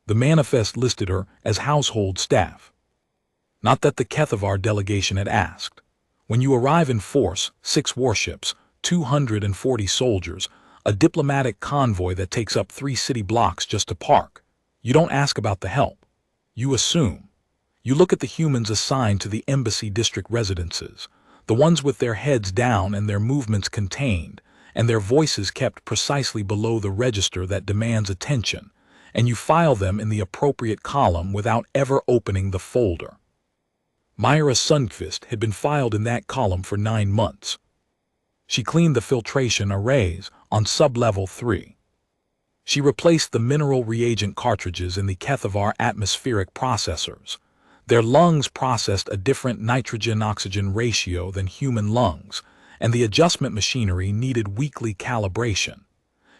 The manifest listed her as household staff. Not that the Kethavar delegation had asked. When you arrive in force, 6 warships, 240 soldiers, a diplomatic convoy that takes up 3 city blocks just to park, you don't ask about the help. You assume. You look at the humans assigned to the embassy district residences, the ones with their heads down and their movements contained, and their voices kept precisely below the register that demands attention, and you file them in the appropriate column without ever opening the folder. Myra Sundqvist had been filed in that column for 9 months. She cleaned the filtration arrays on sub-level 3. She replaced the mineral reagent cartridges in the Kethavar atmospheric processors. Their lungs processed a different nitrogen-oxygen ratio than human lungs, and the adjustment machinery needed weekly calibration.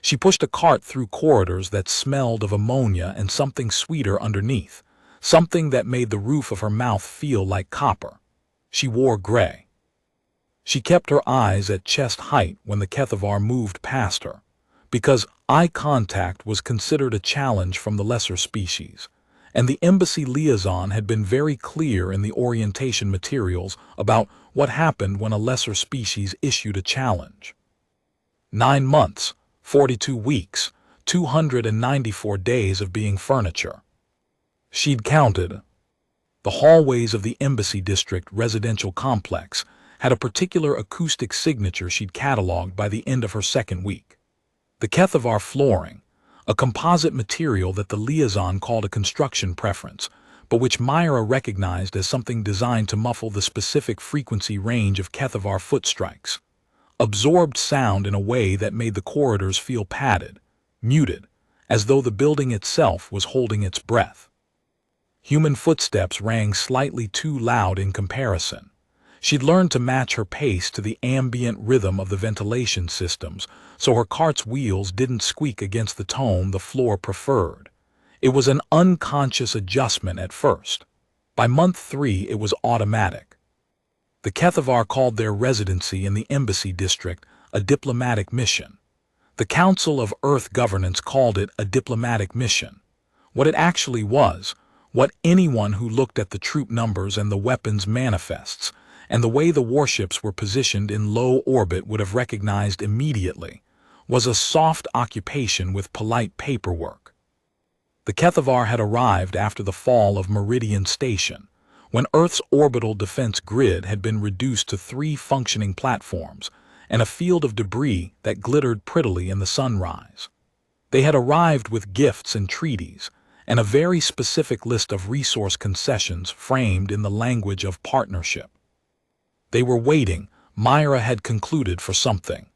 She pushed a cart through corridors that smelled of ammonia and something sweeter underneath, something that made the roof of her mouth feel like copper. She wore gray. She kept her eyes at chest height when the Kethavar moved past her, because eye contact was considered a challenge from the lesser species, and the embassy liaison had been very clear in the orientation materials about what happened when a lesser species issued a challenge. 9 months, 42 weeks, 294 days of being furniture. She'd counted. The hallways of the embassy district residential complex had a particular acoustic signature she'd cataloged by the end of her 2nd week. The Kethavar flooring, a composite material that the liaison called a construction preference, but which Myra recognized as something designed to muffle the specific frequency range of Kethavar foot strikes, absorbed sound in a way that made the corridors feel padded, muted, as though the building itself was holding its breath. Human footsteps rang slightly too loud in comparison. She'd learned to match her pace to the ambient rhythm of the ventilation systems, so her cart's wheels didn't squeak against the tone the floor preferred. It was an unconscious adjustment at first. By month 3, it was automatic. The Kethavar called their residency in the embassy district a diplomatic mission. The Council of Earth Governance called it a diplomatic mission. What it actually was, what anyone who looked at the troop numbers and the weapons manifests, and the way the warships were positioned in low orbit would have recognized immediately, was a soft occupation with polite paperwork. The Kethavar had arrived after the fall of Meridian Station, when Earth's orbital defense grid had been reduced to 3 functioning platforms and a field of debris that glittered prettily in the sunrise. They had arrived with gifts and treaties, and a very specific list of resource concessions framed in the language of partnership. They were waiting, Myra had concluded, for something.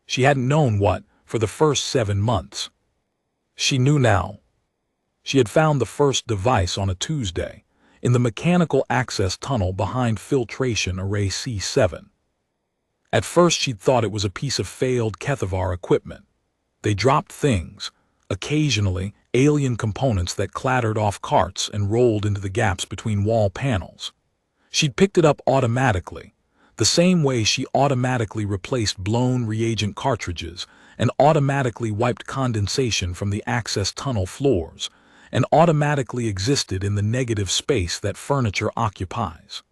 She hadn't known what for the first 7 months. She knew now. She had found the first device on a Tuesday, in the mechanical access tunnel behind filtration array C7. At first she'd thought it was a piece of failed Kethavar equipment. They dropped things, occasionally alien components that clattered off carts and rolled into the gaps between wall panels. She'd picked it up automatically, the same way she automatically replaced blown reagent cartridges and automatically wiped condensation from the access tunnel floors, and automatically existed in the negative space that furniture occupies.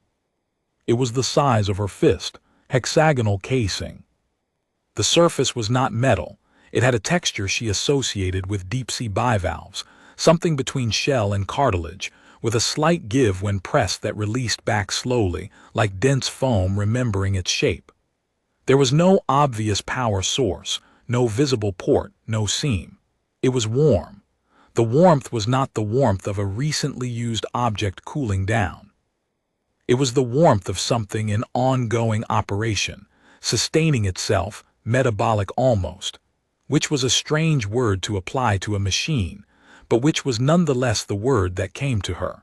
It was the size of her fist, hexagonal casing. The surface was not metal. It had a texture she associated with deep-sea bivalves, something between shell and cartilage, with a slight give when pressed that released back slowly, like dense foam remembering its shape. There was no obvious power source, no visible port, no seam. It was warm. The warmth was not the warmth of a recently used object cooling down. It was the warmth of something in ongoing operation, sustaining itself, metabolic almost, which was a strange word to apply to a machine, but which was nonetheless the word that came to her.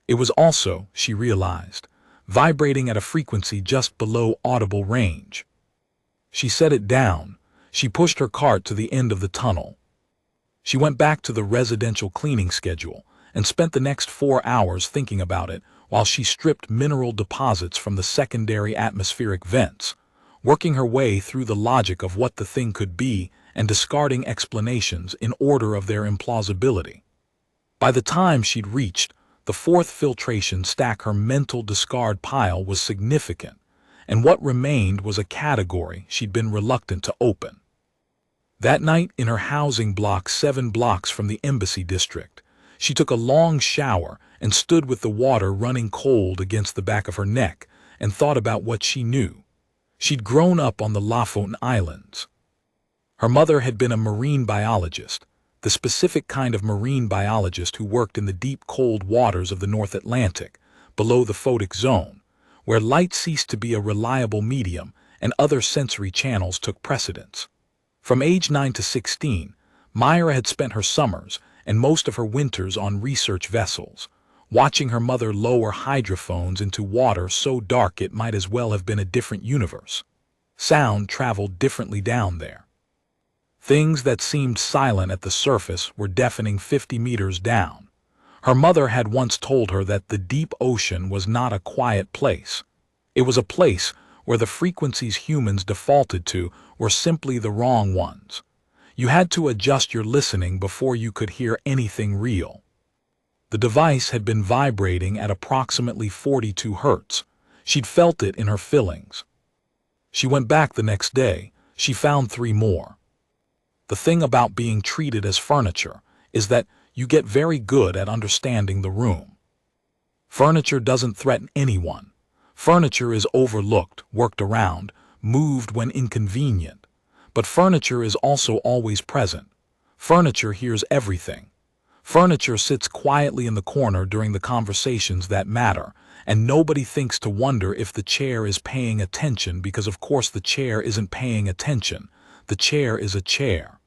It was also, she realized, vibrating at a frequency just below audible range. She set it down. She pushed her cart to the end of the tunnel. She went back to the residential cleaning schedule and spent the next 4 hours thinking about it while she stripped mineral deposits from the secondary atmospheric vents, working her way through the logic of what the thing could be and discarding explanations in order of their implausibility. By the time she'd reached the fourth filtration stack, her mental discard pile was significant, and what remained was a category she'd been reluctant to open. That night, in her housing block 7 blocks from the Embassy District, she took a long shower and stood with the water running cold against the back of her neck and thought about what she knew. She'd grown up on the Lofoten Islands. Her mother had been a marine biologist, the specific kind of marine biologist who worked in the deep cold waters of the North Atlantic, below the photic zone, where light ceased to be a reliable medium and other sensory channels took precedence. From age 9 to 16, Myra had spent her summers and most of her winters on research vessels, watching her mother lower hydrophones into water so dark it might as well have been a different universe. Sound traveled differently down there. Things that seemed silent at the surface were deafening 50 meters down. Her mother had once told her that the deep ocean was not a quiet place. It was a place where the frequencies humans defaulted to were simply the wrong ones. You had to adjust your listening before you could hear anything real. The device had been vibrating at approximately 42 hertz. She'd felt it in her fillings. She went back the next day. She found 3 more. The thing about being treated as furniture is that you get very good at understanding the room. Furniture doesn't threaten anyone. Furniture is overlooked, worked around, moved when inconvenient. But furniture is also always present. Furniture hears everything. Furniture sits quietly in the corner during the conversations that matter, and nobody thinks to wonder if the chair is paying attention because of course the chair isn't paying attention. The chair is a chair.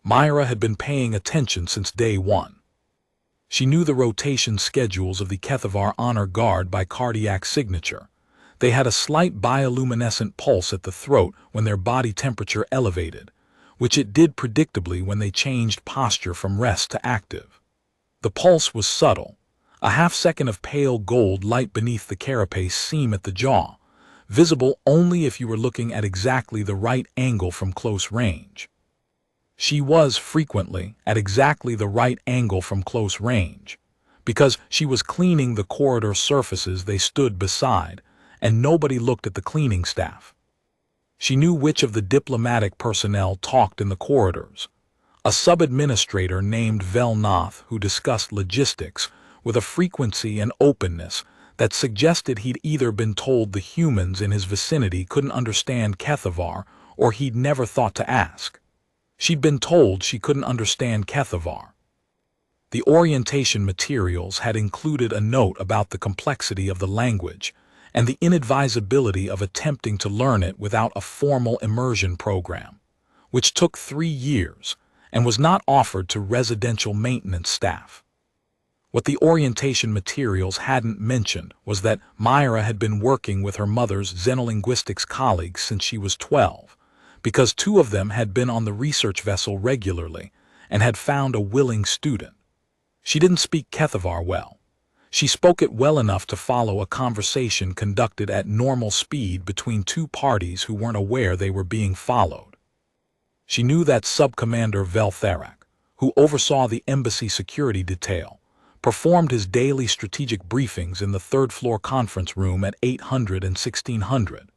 Myra had been paying attention since day 1. She knew the rotation schedules of the Kethavar Honor Guard by cardiac signature. They had a slight bioluminescent pulse at the throat when their body temperature elevated, which it did predictably when they changed posture from rest to active. The pulse was subtle, a half-second of pale gold light beneath the carapace seam at the jaw, visible only if you were looking at exactly the right angle from close range. She was frequently at exactly the right angle from close range, because she was cleaning the corridor surfaces they stood beside, and nobody looked at the cleaning staff. She knew which of the diplomatic personnel talked in the corridors. A sub-administrator named Velnath who discussed logistics with a frequency and openness that suggested he'd either been told the humans in his vicinity couldn't understand Kethavar or he'd never thought to ask. She'd been told she couldn't understand Kethavar. The orientation materials had included a note about the complexity of the language and the inadvisability of attempting to learn it without a formal immersion program, which took 3 years and was not offered to residential maintenance staff. What the orientation materials hadn't mentioned was that Myra had been working with her mother's xenolinguistics colleagues since she was 12, because 2 of them had been on the research vessel regularly and had found a willing student. She didn't speak Kethavar well. She spoke it well enough to follow a conversation conducted at normal speed between 2 parties who weren't aware they were being followed. She knew that Sub-Commander Veltharak, who oversaw the embassy security detail, performed his daily strategic briefings in the 3rd-floor conference room at 800 and 1600,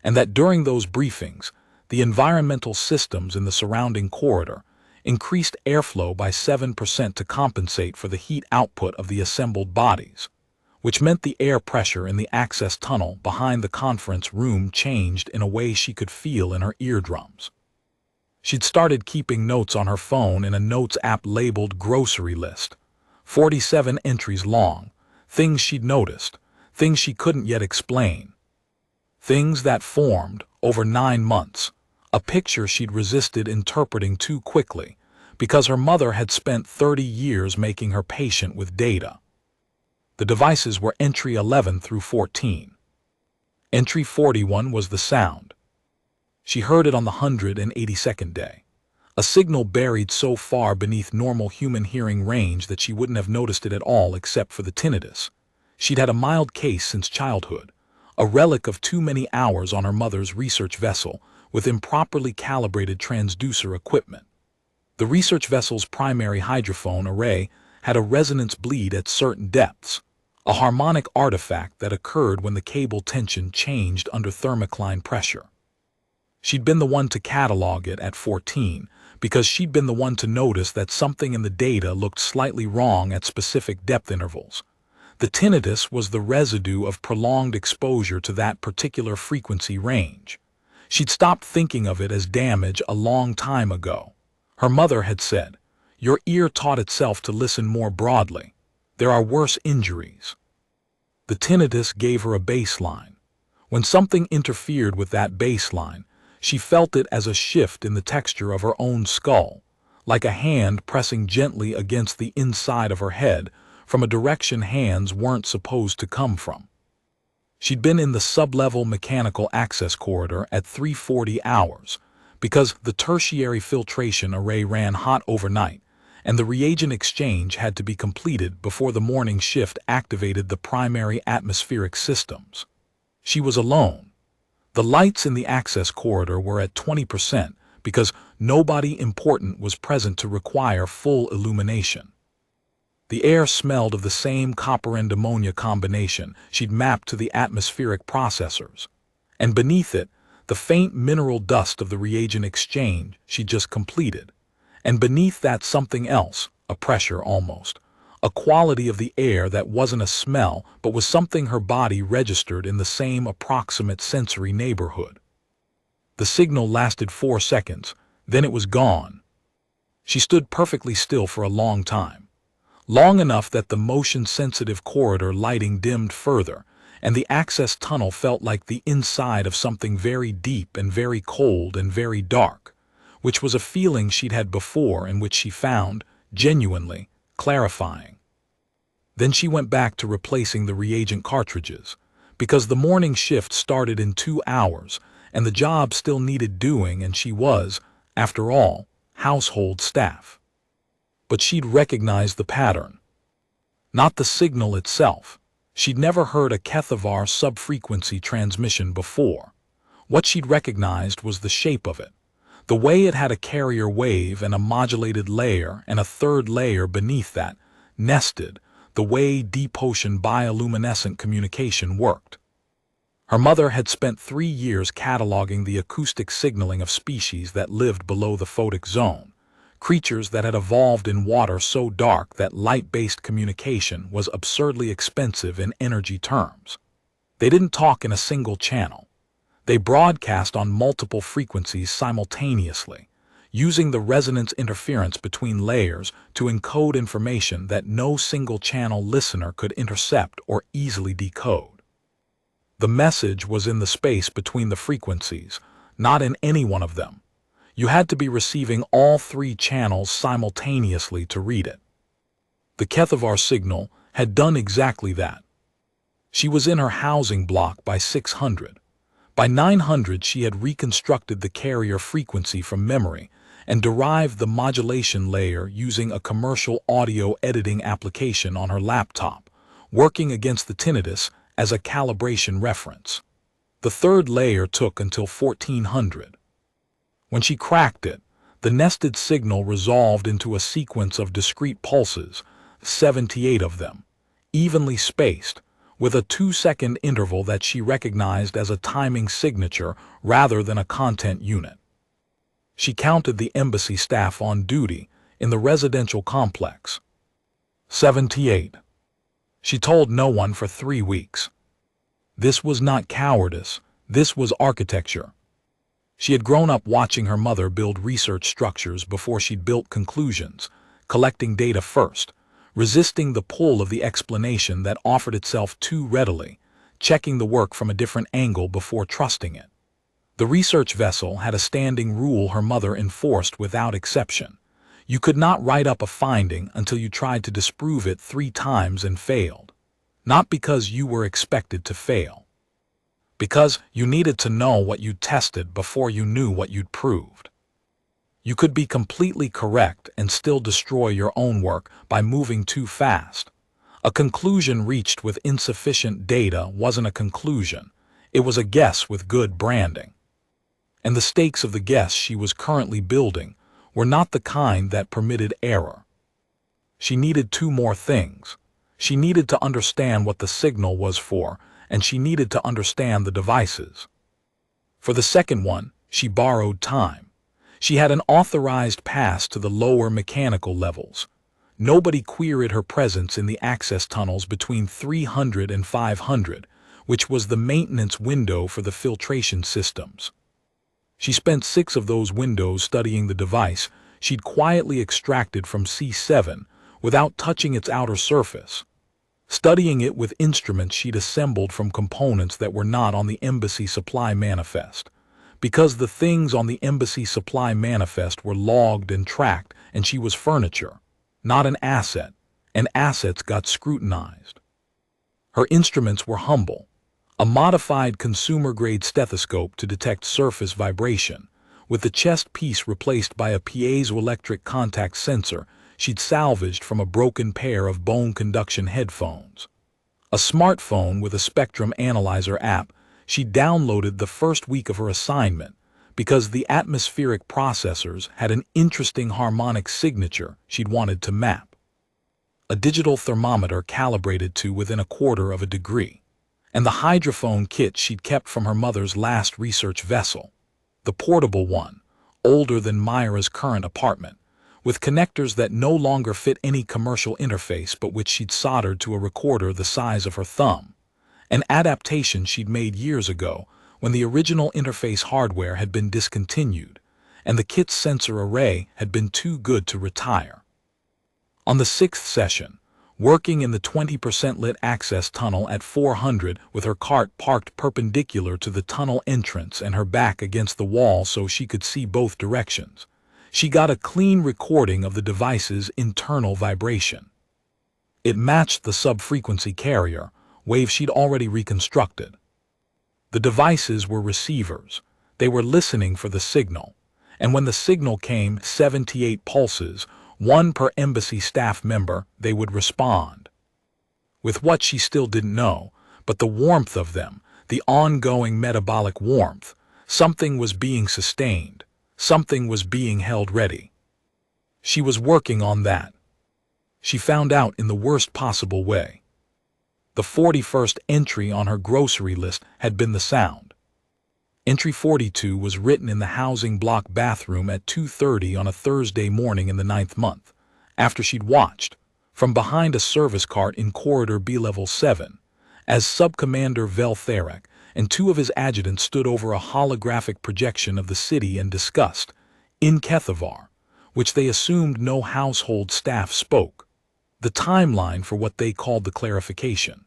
and that during those briefings, the environmental systems in the surrounding corridor increased airflow by 7% to compensate for the heat output of the assembled bodies, which meant the air pressure in the access tunnel behind the conference room changed in a way she could feel in her eardrums. She'd started keeping notes on her phone in a notes app labeled Grocery List, 47 entries long, things she'd noticed, things she couldn't yet explain. Things that formed, over 9 months, a picture she'd resisted interpreting too quickly because her mother had spent 30 years making her patient with data. The devices were entry 11 through 14. Entry 41 was the sound. She heard it on the 182nd day, a signal buried so far beneath normal human hearing range that she wouldn't have noticed it at all except for the tinnitus. She'd had a mild case since childhood, a relic of too many hours on her mother's research vessel with improperly calibrated transducer equipment. The research vessel's primary hydrophone array had a resonance bleed at certain depths, a harmonic artifact that occurred when the cable tension changed under thermocline pressure. She'd been the one to catalog it at 14, because she'd been the one to notice that something in the data looked slightly wrong at specific depth intervals. The tinnitus was the residue of prolonged exposure to that particular frequency range. She'd stopped thinking of it as damage a long time ago. Her mother had said, "Your ear taught itself to listen more broadly. There are worse injuries." The tinnitus gave her a baseline. When something interfered with that baseline, she felt it as a shift in the texture of her own skull, like a hand pressing gently against the inside of her head from a direction hands weren't supposed to come from. She'd been in the sublevel mechanical access corridor at 3:40 hours because the tertiary filtration array ran hot overnight, and the reagent exchange had to be completed before the morning shift activated the primary atmospheric systems. She was alone. The lights in the access corridor were at 20% because nobody important was present to require full illumination. The air smelled of the same copper and ammonia combination she'd mapped to the atmospheric processors, and beneath it, the faint mineral dust of the reagent exchange she'd just completed, and beneath that something else, a pressure almost, a quality of the air that wasn't a smell but was something her body registered in the same approximate sensory neighborhood. The signal lasted 4 seconds, then it was gone. She stood perfectly still for a long time. Long enough that the motion-sensitive corridor lighting dimmed further, and the access tunnel felt like the inside of something very deep and very cold and very dark, which was a feeling she'd had before and which she found, genuinely, clarifying. Then she went back to replacing the reagent cartridges, because the morning shift started in 2 hours, and the job still needed doing, and she was, after all, household staff. But she'd recognized the pattern. Not the signal itself. She'd never heard a Kethavar sub-frequency transmission before. What she'd recognized was the shape of it, the way it had a carrier wave and a modulated layer and a third layer beneath that, nested, the way deep ocean bioluminescent communication worked. Her mother had spent 3 years cataloging the acoustic signaling of species that lived below the photic zone, creatures that had evolved in water so dark that light-based communication was absurdly expensive in energy terms. They didn't talk in a single channel. They broadcast on multiple frequencies simultaneously, using the resonance interference between layers to encode information that no single-channel listener could intercept or easily decode. The message was in the space between the frequencies, not in any one of them. You had to be receiving all 3 channels simultaneously to read it. The Kethavar signal had done exactly that. She was in her housing block by 600. By 900 she had reconstructed the carrier frequency from memory and derived the modulation layer using a commercial audio editing application on her laptop, working against the tinnitus as a calibration reference. The third layer took until 1400. When she cracked it, the nested signal resolved into a sequence of discrete pulses, 78 of them, evenly spaced, with a 2-second interval that she recognized as a timing signature rather than a content unit. She counted the embassy staff on duty in the residential complex. 78. She told no one for 3 weeks. This was not cowardice, this was architecture. She had grown up watching her mother build research structures before she'd built conclusions, collecting data first, resisting the pull of the explanation that offered itself too readily, checking the work from a different angle before trusting it. The research vessel had a standing rule her mother enforced without exception. You could not write up a finding until you tried to disprove it 3 times and failed. Not because you were expected to fail. Because you needed to know what you'd tested before you knew what you'd proved. You could be completely correct and still destroy your own work by moving too fast. A conclusion reached with insufficient data wasn't a conclusion. It was a guess with good branding. And the stakes of the guess she was currently building were not the kind that permitted error. She needed two more things. She needed to understand what the signal was for, and she needed to understand the devices. For the second one, she borrowed time. She had an authorized pass to the lower mechanical levels. Nobody queried her presence in the access tunnels between 300 and 500, which was the maintenance window for the filtration systems. She spent 6 of those windows studying the device she'd quietly extracted from C7 without touching its outer surface, studying it with instruments she'd assembled from components that were not on the embassy supply manifest, because the things on the embassy supply manifest were logged and tracked, and she was furniture, not an asset, and assets got scrutinized. Her instruments were humble: a modified consumer-grade stethoscope to detect surface vibration, with the chest piece replaced by a piezoelectric contact sensor she'd salvaged from a broken pair of bone conduction headphones. A smartphone with a spectrum analyzer app she downloaded the first week of her assignment because the atmospheric processors had an interesting harmonic signature she'd wanted to map. A digital thermometer calibrated to within a quarter of a degree, and the hydrophone kit she'd kept from her mother's last research vessel, the portable one, older than Myra's current apartment, with connectors that no longer fit any commercial interface but which she'd soldered to a recorder the size of her thumb, an adaptation she'd made years ago when the original interface hardware had been discontinued and the kit's sensor array had been too good to retire. On the 6th session, working in the 20% lit access tunnel at 400 with her cart parked perpendicular to the tunnel entrance and her back against the wall so she could see both directions, she got a clean recording of the device's internal vibration. It matched the sub-frequency carrier wave she'd already reconstructed. The devices were receivers. They were listening for the signal, and when the signal came, 78 pulses, 1 per embassy staff member, they would respond. With what she still didn't know, but the warmth of them, the ongoing metabolic warmth, something was being sustained, something was being held ready. She was working on that. She found out in the worst possible way. The 41st entry on her grocery list had been the sound. Entry 42 was written in the housing block bathroom at 2:30 on a Thursday morning in the 9th month, after she'd watched, from behind a service cart in Corridor B-Level 7, as Subcommander Veltharek and 2 of his adjutants stood over a holographic projection of the city and discussed, in Kethavar, which they assumed no household staff spoke, the timeline for what they called the clarification.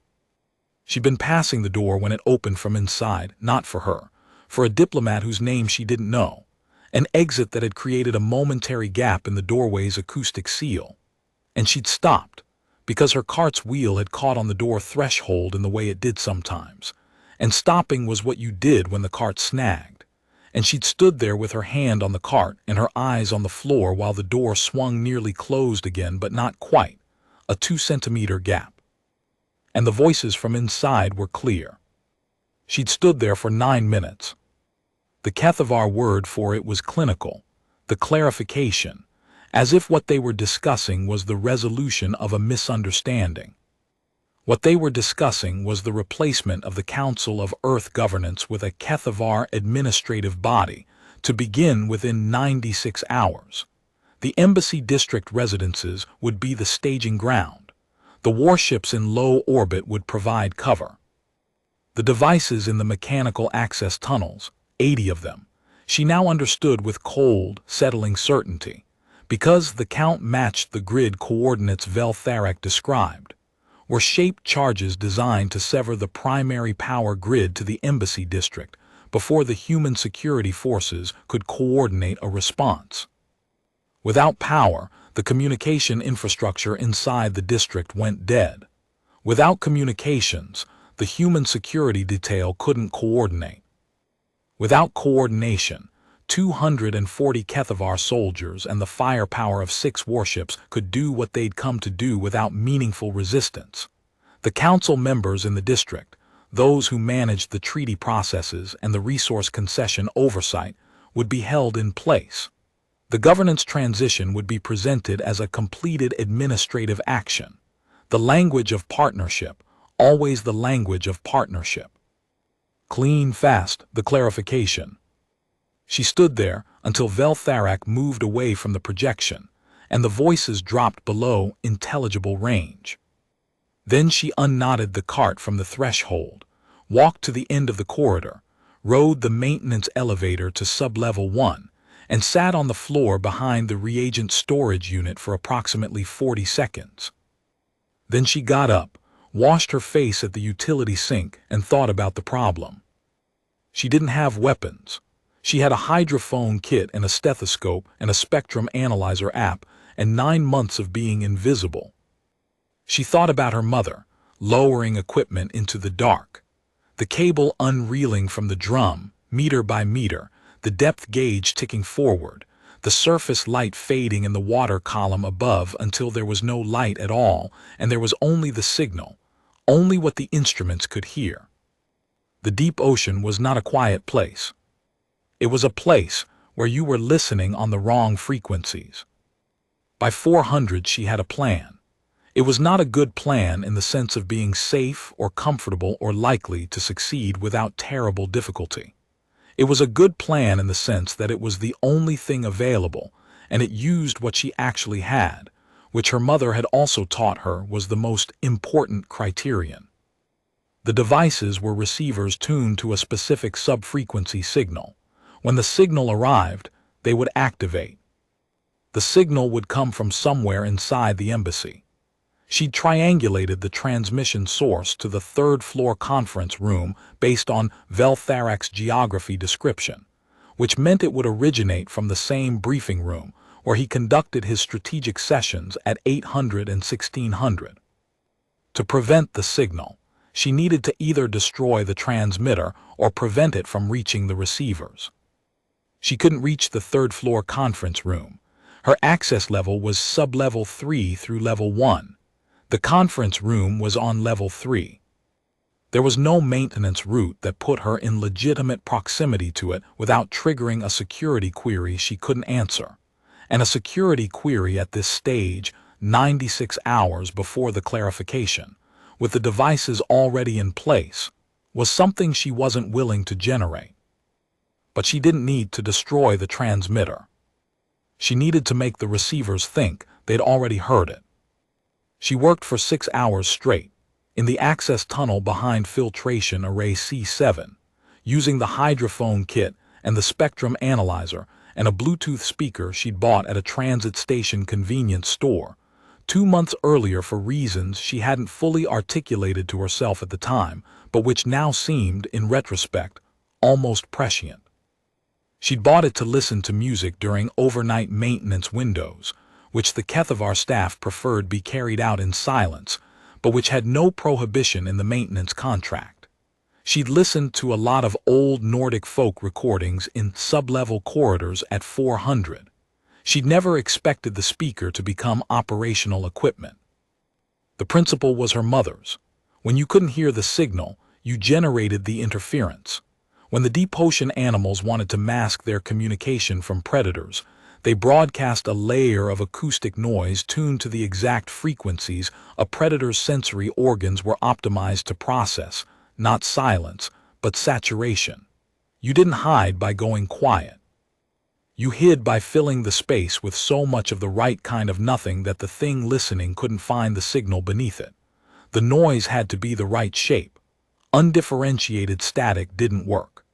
She'd been passing the door when it opened from inside, not for her, for a diplomat whose name she didn't know, an exit that had created a momentary gap in the doorway's acoustic seal. And she'd stopped, because her cart's wheel had caught on the door threshold in the way it did sometimes, and stopping was what you did when the cart snagged, and she'd stood there with her hand on the cart and her eyes on the floor while the door swung nearly closed again but not quite, a 2-centimeter gap. And the voices from inside were clear. She'd stood there for 9 minutes. The Kethavar word for it was clinical, the clarification, as if what they were discussing was the resolution of a misunderstanding. What they were discussing was the replacement of the Council of Earth Governance with a Kethavar administrative body, to begin within 96 hours. The embassy district residences would be the staging ground. The warships in low orbit would provide cover. The devices in the mechanical access tunnels, 80 of them, she now understood with cold, settling certainty, because the count matched the grid coordinates Veltharek described, were shaped charges designed to sever the primary power grid to the embassy district before the human security forces could coordinate a response. Without power, the communication infrastructure inside the district went dead. Without communications, the human security detail couldn't coordinate. Without coordination, 240 Kethavar soldiers and the firepower of 6 warships could do what they'd come to do without meaningful resistance. The council members in the district, those who managed the treaty processes and the resource concession oversight, would be held in place. The governance transition would be presented as a completed administrative action. The language of partnership, always the language of partnership. Clean, fast, the clarification. She stood there until Veltharak moved away from the projection, and the voices dropped below intelligible range. Then she unknotted the cart from the threshold, walked to the end of the corridor, rode the maintenance elevator to sub-level 1, and sat on the floor behind the reagent storage unit for approximately 40 seconds. Then she got up, washed her face at the utility sink, and thought about the problem. She didn't have weapons. She had a hydrophone kit and a stethoscope and a spectrum analyzer app and 9 months of being invisible. She thought about her mother, lowering equipment into the dark. The cable unreeling from the drum, meter by meter, the depth gauge ticking forward, the surface light fading in the water column above until there was no light at all, and there was only the signal, only what the instruments could hear. The deep ocean was not a quiet place. It was a place where you were listening on the wrong frequencies. By 400 she had a plan. It was not a good plan in the sense of being safe or comfortable or likely to succeed without terrible difficulty. It was a good plan in the sense that it was the only thing available, and it used what she actually had, which her mother had also taught her was the most important criterion. The devices were receivers tuned to a specific sub-frequency signal. When the signal arrived, they would activate. The signal would come from somewhere inside the embassy. She'd triangulated the transmission source to the third-floor conference room based on Veltharak's geography description, which meant it would originate from the same briefing room where he conducted his strategic sessions at 800 and 1600. To prevent the signal, she needed to either destroy the transmitter or prevent it from reaching the receivers. She couldn't reach the third-floor conference room. Her access level was sub-level 3 through level 1. The conference room was on level 3. There was no maintenance route that put her in legitimate proximity to it without triggering a security query she couldn't answer. And a security query at this stage, 96 hours before the clarification, with the devices already in place, was something she wasn't willing to generate. But she didn't need to destroy the transmitter. She needed to make the receivers think they'd already heard it. She worked for 6 hours straight, in the access tunnel behind filtration array C7, using the hydrophone kit and the spectrum analyzer and a Bluetooth speaker she'd bought at a transit station convenience store, 2 months earlier for reasons she hadn't fully articulated to herself at the time, but which now seemed, in retrospect, almost prescient. She'd bought it to listen to music during overnight maintenance windows, which the Kethavar staff preferred be carried out in silence, but which had no prohibition in the maintenance contract. She'd listened to a lot of old Nordic folk recordings in sub-level corridors at 400. She'd never expected the speaker to become operational equipment. The principle was her mother's. When you couldn't hear the signal, you generated the interference. When the deep ocean animals wanted to mask their communication from predators, they broadcast a layer of acoustic noise tuned to the exact frequencies a predator's sensory organs were optimized to process, not silence, but saturation. You didn't hide by going quiet. You hid by filling the space with so much of the right kind of nothing that the thing listening couldn't find the signal beneath it. The noise had to be the right shape. Undifferentiated static didn't work.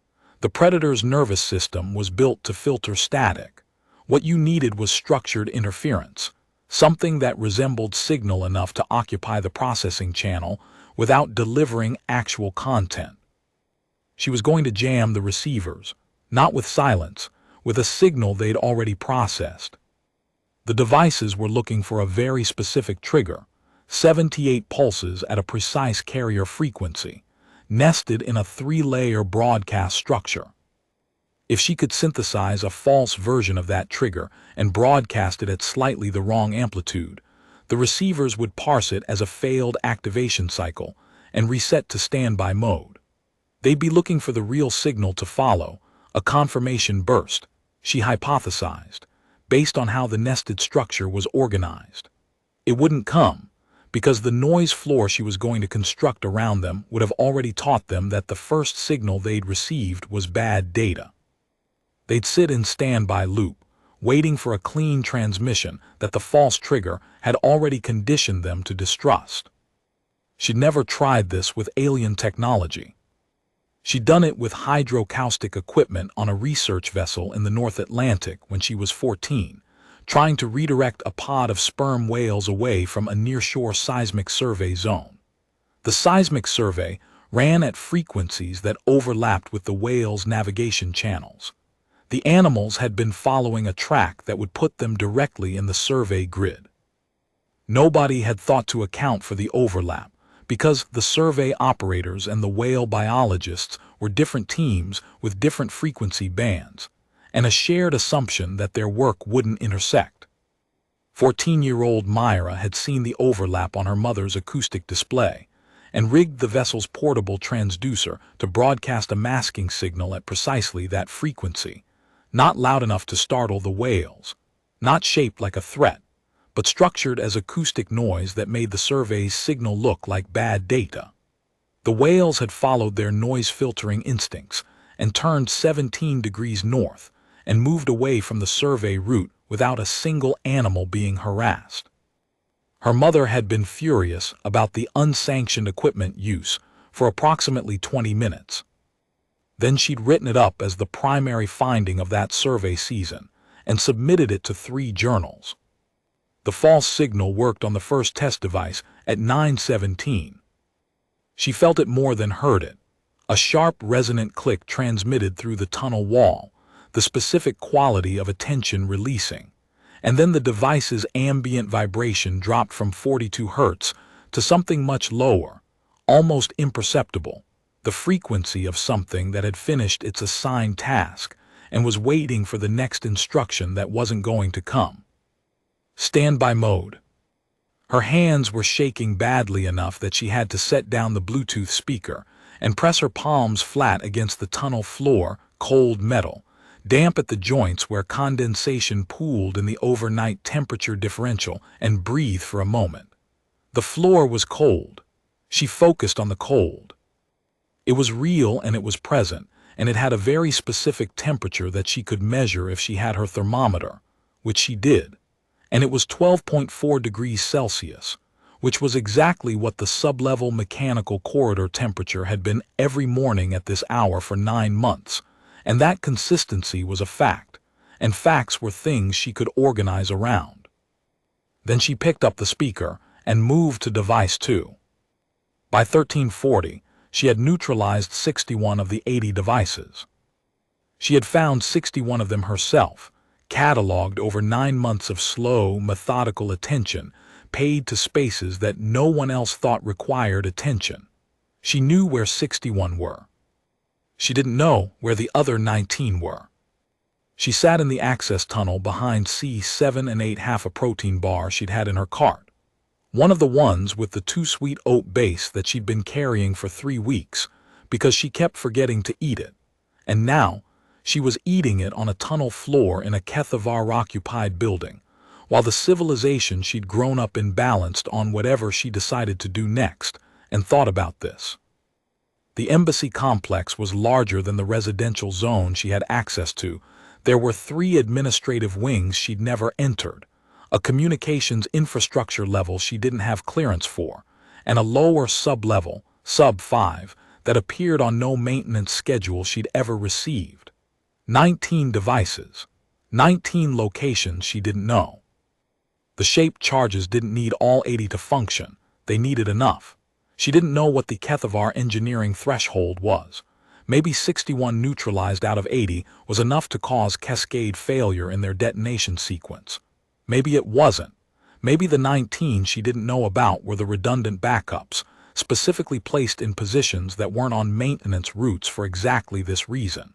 The predator's nervous system was built to filter static. What you needed was structured interference, something that resembled signal enough to occupy the processing channel without delivering actual content. She was going to jam the receivers, not with silence, with a signal they'd already processed. The devices were looking for a very specific trigger, 78 pulses at a precise carrier frequency, nested in a 3-layer broadcast structure. If she could synthesize a false version of that trigger and broadcast it at slightly the wrong amplitude, the receivers would parse it as a failed activation cycle and reset to standby mode. They'd be looking for the real signal to follow, a confirmation burst, she hypothesized, based on how the nested structure was organized. It wouldn't come, because the noise floor she was going to construct around them would have already taught them that the first signal they'd received was bad data. They'd sit in standby loop, waiting for a clean transmission that the false trigger had already conditioned them to distrust. She'd never tried this with alien technology. She'd done it with hydrocaustic equipment on a research vessel in the North Atlantic when she was 14, trying to redirect a pod of sperm whales away from a nearshore seismic survey zone. The seismic survey ran at frequencies that overlapped with the whales' navigation channels. The animals had been following a track that would put them directly in the survey grid. Nobody had thought to account for the overlap, because the survey operators and the whale biologists were different teams with different frequency bands, and a shared assumption that their work wouldn't intersect. 14-year-old Myra had seen the overlap on her mother's acoustic display, and rigged the vessel's portable transducer to broadcast a masking signal at precisely that frequency, not loud enough to startle the whales, not shaped like a threat, but structured as acoustic noise that made the survey's signal look like bad data. The whales had followed their noise-filtering instincts and turned 17 degrees north and moved away from the survey route without a single animal being harassed. Her mother had been furious about the unsanctioned equipment use for approximately 20 minutes. Then she'd written it up as the primary finding of that survey season and submitted it to 3 journals. The false signal worked on the first test device at 9:17. She felt it more than heard it. A sharp, resonant click transmitted through the tunnel wall, the specific quality of attention releasing, and then the device's ambient vibration dropped from 42 Hz to something much lower, almost imperceptible, the frequency of something that had finished its assigned task and was waiting for the next instruction that wasn't going to come. Standby mode. Her hands were shaking badly enough that she had to set down the Bluetooth speaker and press her palms flat against the tunnel floor, cold metal, damp at the joints where condensation pooled in the overnight temperature differential, and breathe for a moment. The floor was cold. She focused on the cold. It was real and it was present, and it had a very specific temperature that she could measure if she had her thermometer, which she did, and it was 12.4 degrees Celsius, which was exactly what the sublevel mechanical corridor temperature had been every morning at this hour for 9 months, and that consistency was a fact, and facts were things she could organize around. Then she picked up the speaker and moved to device 2. By 1340, she had neutralized 61 of the 80 devices. She had found 61 of them herself, cataloged over 9 months of slow, methodical attention, paid to spaces that no one else thought required attention. She knew where 61 were. She didn't know where the other 19 were. She sat in the access tunnel behind C7 and ate half a protein bar she'd had in her cart, one of the ones with the too sweet oat base that she'd been carrying for 3 weeks because she kept forgetting to eat it, and now she was eating it on a tunnel floor in a Kethavar-occupied building, while the civilization she'd grown up in balanced on whatever she decided to do next, and thought about this. The embassy complex was larger than the residential zone she had access to. There were 3 administrative wings she'd never entered, a communications infrastructure level she didn't have clearance for, and a lower sub-level, sub-5, that appeared on no maintenance schedule she'd ever received. 19 devices, 19 locations she didn't know. The shaped charges didn't need all 80 to function, they needed enough. She didn't know what the Kethavar engineering threshold was. Maybe 61 neutralized out of 80 was enough to cause cascade failure in their detonation sequence. Maybe it wasn't. Maybe the 19 she didn't know about were the redundant backups, specifically placed in positions that weren't on maintenance routes for exactly this reason.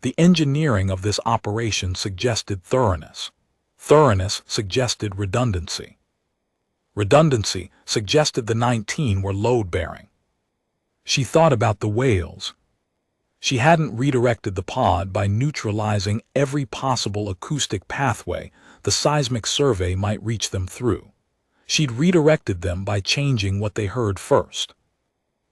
The engineering of this operation suggested thoroughness. Thoroughness suggested redundancy. Redundancy suggested the 19 were load-bearing. She thought about the whales. She hadn't redirected the pod by neutralizing every possible acoustic pathway the seismic survey might reach them through. She'd redirected them by changing what they heard first.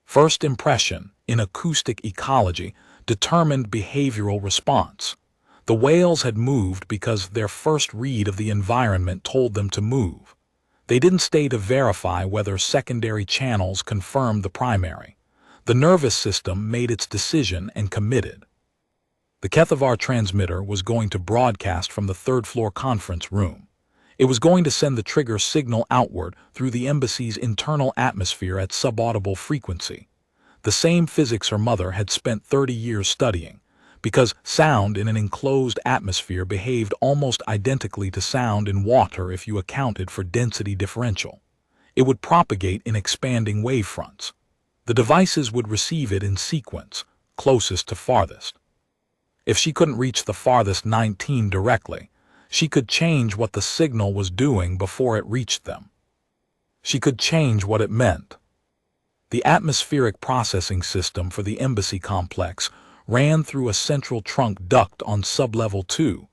First impression, in acoustic ecology, determined behavioral response. The whales had moved because their first read of the environment told them to move. They didn't stay to verify whether secondary channels confirmed the primary. The nervous system made its decision and committed. The Kethavar transmitter was going to broadcast from the third-floor conference room. It was going to send the trigger signal outward through the embassy's internal atmosphere at subaudible frequency. The same physics her mother had spent 30 years studying, because sound in an enclosed atmosphere behaved almost identically to sound in water if you accounted for density differential. It would propagate in expanding wavefronts. The devices would receive it in sequence, closest to farthest. If she couldn't reach the farthest 19 directly, she could change what the signal was doing before it reached them. She could change what it meant. The atmospheric processing system for the embassy complex ran through a central trunk duct on sublevel 2,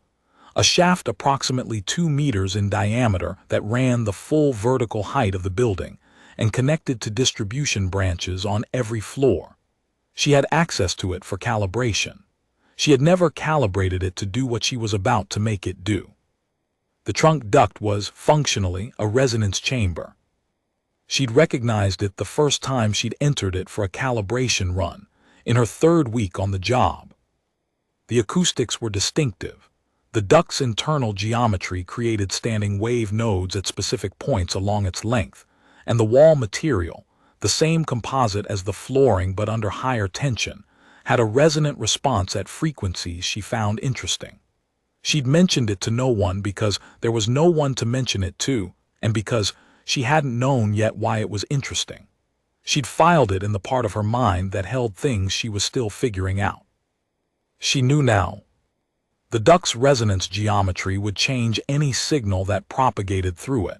a shaft approximately 2 meters in diameter that ran the full vertical height of the building and connected to distribution branches on every floor. She had access to it for calibration. She had never calibrated it to do what she was about to make it do. The trunk duct was, functionally, a resonance chamber. She'd recognized it the first time she'd entered it for a calibration run, in her 3rd week on the job. The acoustics were distinctive. The duct's internal geometry created standing wave nodes at specific points along its length, and the wall material, the same composite as the flooring but under higher tension, had a resonant response at frequencies she found interesting. She'd mentioned it to no one because there was no one to mention it to, and because she hadn't known yet why it was interesting. She'd filed it in the part of her mind that held things she was still figuring out. She knew now. The duct's resonance geometry would change any signal that propagated through it.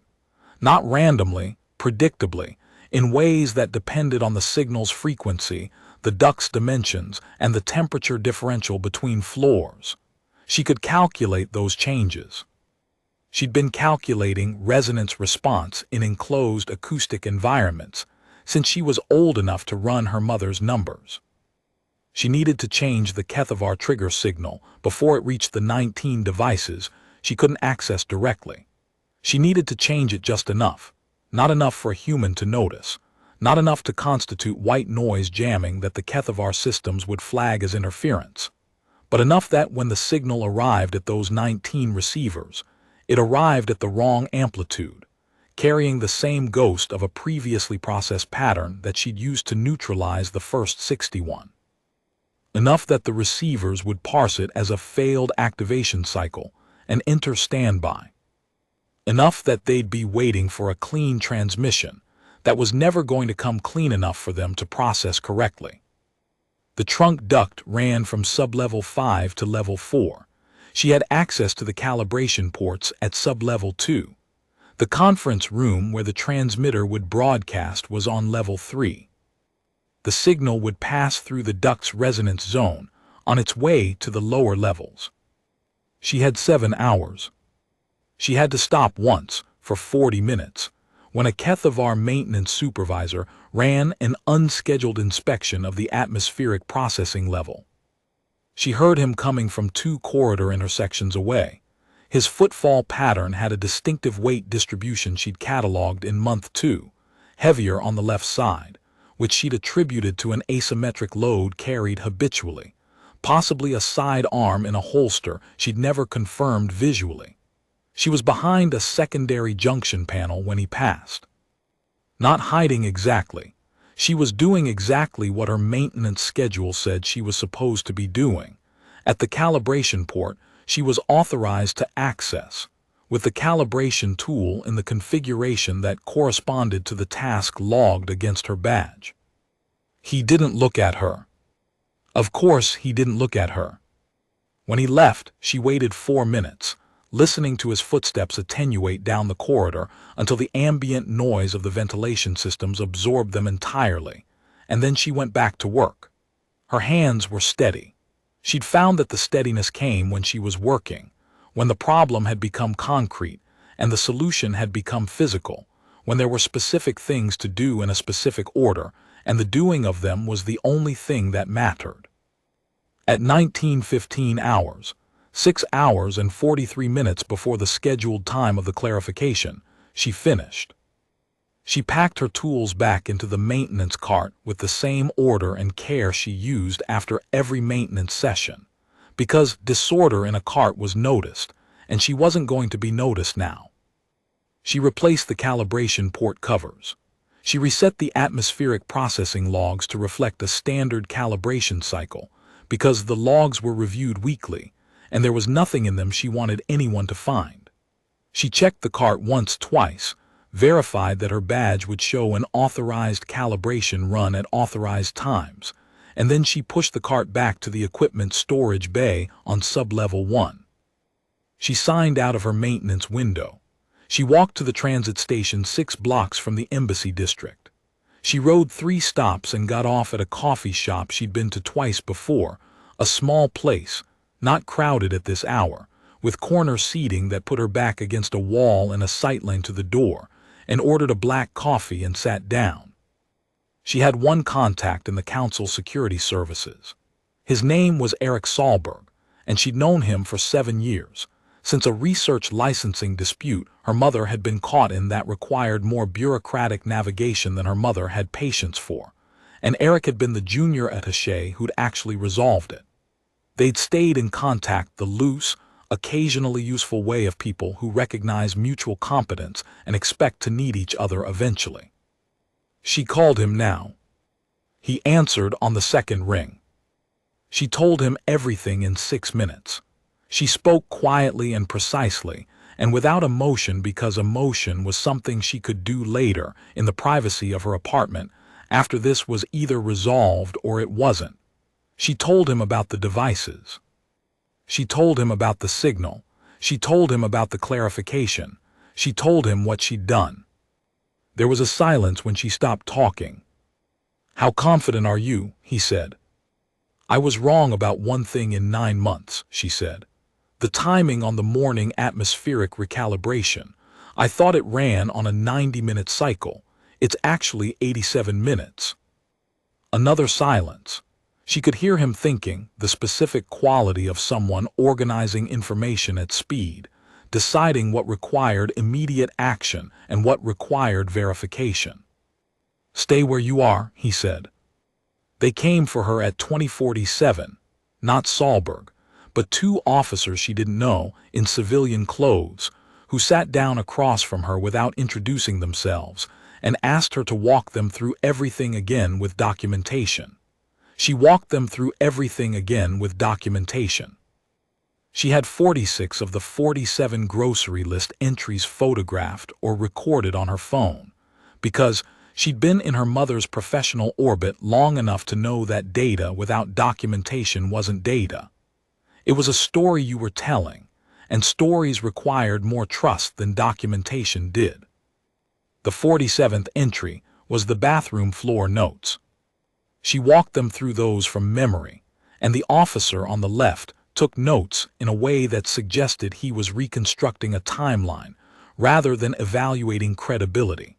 Not randomly, predictably, in ways that depended on the signal's frequency, the duct's dimensions, and the temperature differential between floors. She could calculate those changes. She'd been calculating resonance response in enclosed acoustic environments since she was old enough to run her mother's numbers. She needed to change the Kethavar trigger signal before it reached the 19 devices she couldn't access directly. She needed to change it just enough, not enough for a human to notice, not enough to constitute white noise jamming that the Kethavar systems would flag as interference, but enough that when the signal arrived at those 19 receivers, it arrived at the wrong amplitude, carrying the same ghost of a previously processed pattern that she'd used to neutralize the first 61. Enough that the receivers would parse it as a failed activation cycle and enter standby. Enough that they'd be waiting for a clean transmission that was never going to come clean enough for them to process correctly. The trunk duct ran from sublevel 5 to level 4. She had access to the calibration ports at sublevel 2. The conference room where the transmitter would broadcast was on level 3. The signal would pass through the duct's resonance zone on its way to the lower levels. She had 7 hours. She had to stop once for 40 minutes when a Kethavar maintenance supervisor ran an unscheduled inspection of the atmospheric processing level. She heard him coming from 2 corridor intersections away. His footfall pattern had a distinctive weight distribution she'd cataloged in month 2, heavier on the left side, which she'd attributed to an asymmetric load carried habitually, possibly a side arm in a holster she'd never confirmed visually. She was behind a secondary junction panel when he passed. Not hiding exactly, she was doing exactly what her maintenance schedule said she was supposed to be doing. At the calibration port, she was authorized to access, with the calibration tool in the configuration that corresponded to the task logged against her badge. He didn't look at her. Of course, he didn't look at her. When he left, she waited 4 minutes, listening to his footsteps attenuate down the corridor until the ambient noise of the ventilation systems absorbed them entirely, and then she went back to work. Her hands were steady. She'd found that the steadiness came when she was working, when the problem had become concrete and the solution had become physical, when there were specific things to do in a specific order, and the doing of them was the only thing that mattered. At 19:15 hours, 6 hours and 43 minutes before the scheduled time of the clarification, she finished. She packed her tools back into the maintenance cart with the same order and care she used after every maintenance session, because disorder in a cart was noticed, and she wasn't going to be noticed now. She replaced the calibration port covers. She reset the atmospheric processing logs to reflect a standard calibration cycle, because the logs were reviewed weekly, and there was nothing in them she wanted anyone to find. She checked the cart twice, verified that her badge would show an authorized calibration run at authorized times, and then she pushed the cart back to the equipment storage bay on sub-level 1. She signed out of her maintenance window. She walked to the transit station 6 blocks from the embassy district. She rode 3 stops and got off at a coffee shop she'd been to twice before, a small place, not crowded at this hour, with corner seating that put her back against a wall and a sight lane to the door, and ordered a black coffee and sat down. She had one contact in the council security services. His name was Eric Sahlberg, and she'd known him for 7 years. Since a research licensing dispute her mother had been caught in that required more bureaucratic navigation than her mother had patience for, and Eric had been the junior attaché who'd actually resolved it. They'd stayed in contact the loose, occasionally useful way of people who recognize mutual competence and expect to need each other eventually. She called him now. He answered on the second ring. She told him everything in 6 minutes. She spoke quietly and precisely, and without emotion, because emotion was something she could do later in the privacy of her apartment after this was either resolved or it wasn't. She told him about the devices. She told him about the signal. She told him about the clarification. She told him what she'd done. There was a silence when she stopped talking. "How confident are you?" he said. "I was wrong about one thing in 9 months," she said. "The timing on the morning atmospheric recalibration. I thought it ran on a 90-minute cycle. It's actually 87 minutes. Another silence. She could hear him thinking, the specific quality of someone organizing information at speed, deciding what required immediate action and what required verification. "Stay where you are," he said. They came for her at 2047, not Sahlberg, but 2 officers she didn't know in civilian clothes, who sat down across from her without introducing themselves and asked her to walk them through everything again with documentation. She walked them through everything again with documentation. She had 46 of the 47 grocery list entries photographed or recorded on her phone, because she'd been in her mother's professional orbit long enough to know that data without documentation wasn't data. It was a story you were telling, and stories required more trust than documentation did. The 47th entry was the bathroom floor notes. She walked them through those from memory, and the officer on the left took notes in a way that suggested he was reconstructing a timeline rather than evaluating credibility.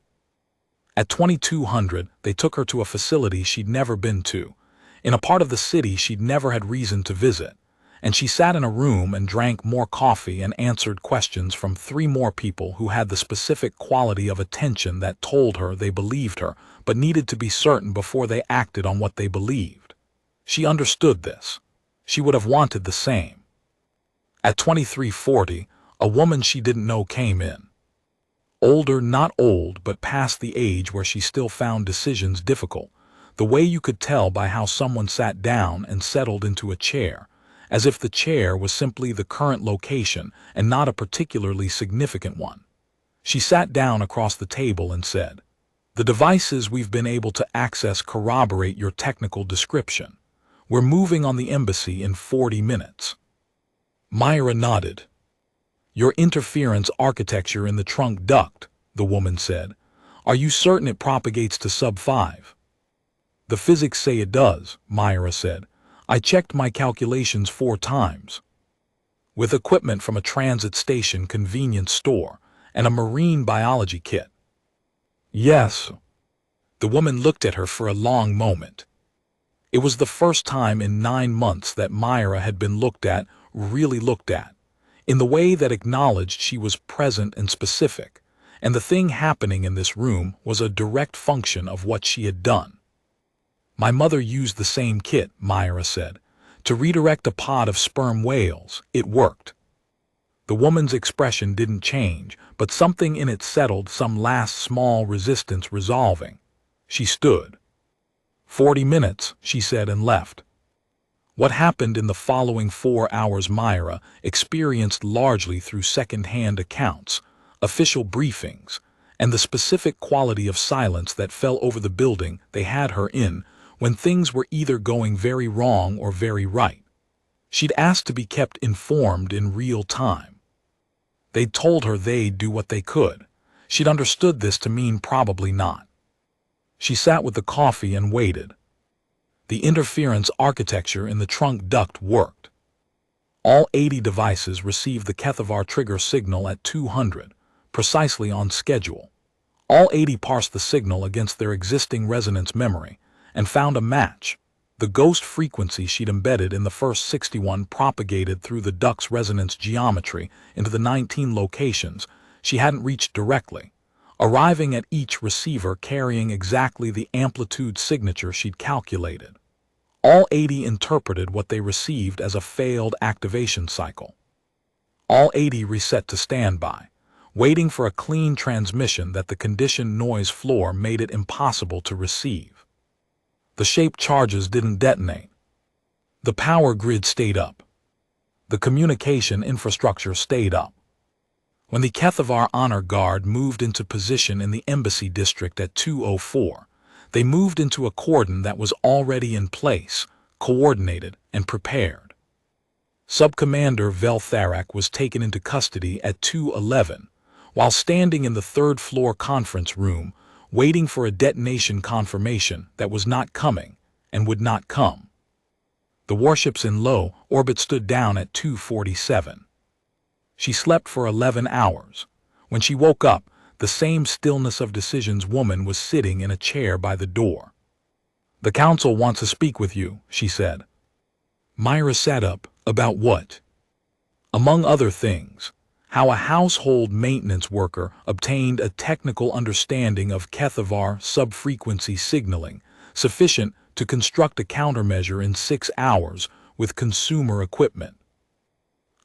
At 2200, they took her to a facility she'd never been to, in a part of the city she'd never had reason to visit, and she sat in a room and drank more coffee and answered questions from 3 more people who had the specific quality of attention that told her they believed her but needed to be certain before they acted on what they believed. She understood this. She would have wanted the same. At 2340, a woman she didn't know came in. Older, not old, but past the age where she still found decisions difficult, the way you could tell by how someone sat down and settled into a chair, as if the chair was simply the current location and not a particularly significant one. She sat down across the table and said, "The devices we've been able to access corroborate your technical description. We're moving on the embassy in 40 minutes. Myra nodded. "Your interference architecture in the trunk duct," the woman said. "Are you certain it propagates to sub-5? "The physics say it does," Myra said. "I checked my calculations 4 times. with equipment from a transit station convenience store and a marine biology kit. Yes. The woman looked at her for a long moment. It was the first time in 9 months that Myra had been looked at, really looked at, in the way that acknowledged she was present and specific, and the thing happening in this room was a direct function of what she had done. My mother used the same kit, Myra said, to redirect a pod of sperm whales. It worked. The woman's expression didn't change, but something in it settled, some last small resistance resolving. She stood. 40 minutes, she said, and left. What happened in the following 4 hours Myra experienced largely through second-hand accounts, official briefings, and the specific quality of silence that fell over the building they had her in when things were either going very wrong or very right. She'd asked to be kept informed in real time. They'd told her they'd do what they could. She'd understood this to mean probably not. She sat with the coffee and waited. The interference architecture in the trunk duct worked. All 80 devices received the Kethavar trigger signal at 200, precisely on schedule. All 80 parsed the signal against their existing resonance memory and found a match. The ghost frequency she'd embedded in the first 61 propagated through the duct's resonance geometry into the 19 locations she hadn't reached directly, arriving at each receiver carrying exactly the amplitude signature she'd calculated. All 80 interpreted what they received as a failed activation cycle. All 80 reset to standby, waiting for a clean transmission that the conditioned noise floor made it impossible to receive. The shaped charges didn't detonate. The power grid stayed up. The communication infrastructure stayed up. When the Kethavar Honor Guard moved into position in the Embassy District at 2:04, they moved into a cordon that was already in place, coordinated, and prepared. Subcommander Veltharak was taken into custody at 2:11, while standing in the third-floor conference room, waiting for a detonation confirmation that was not coming and would not come. The warships in low orbit stood down at 2:47. She slept for 11 hours. When she woke up, the same stillness of decisions woman was sitting in a chair by the door. "The council wants to speak with you," she said. Myra sat up. About what? Among other things, how a household maintenance worker obtained a technical understanding of Kethavar sub-frequency signaling sufficient to construct a countermeasure in 6 hours with consumer equipment.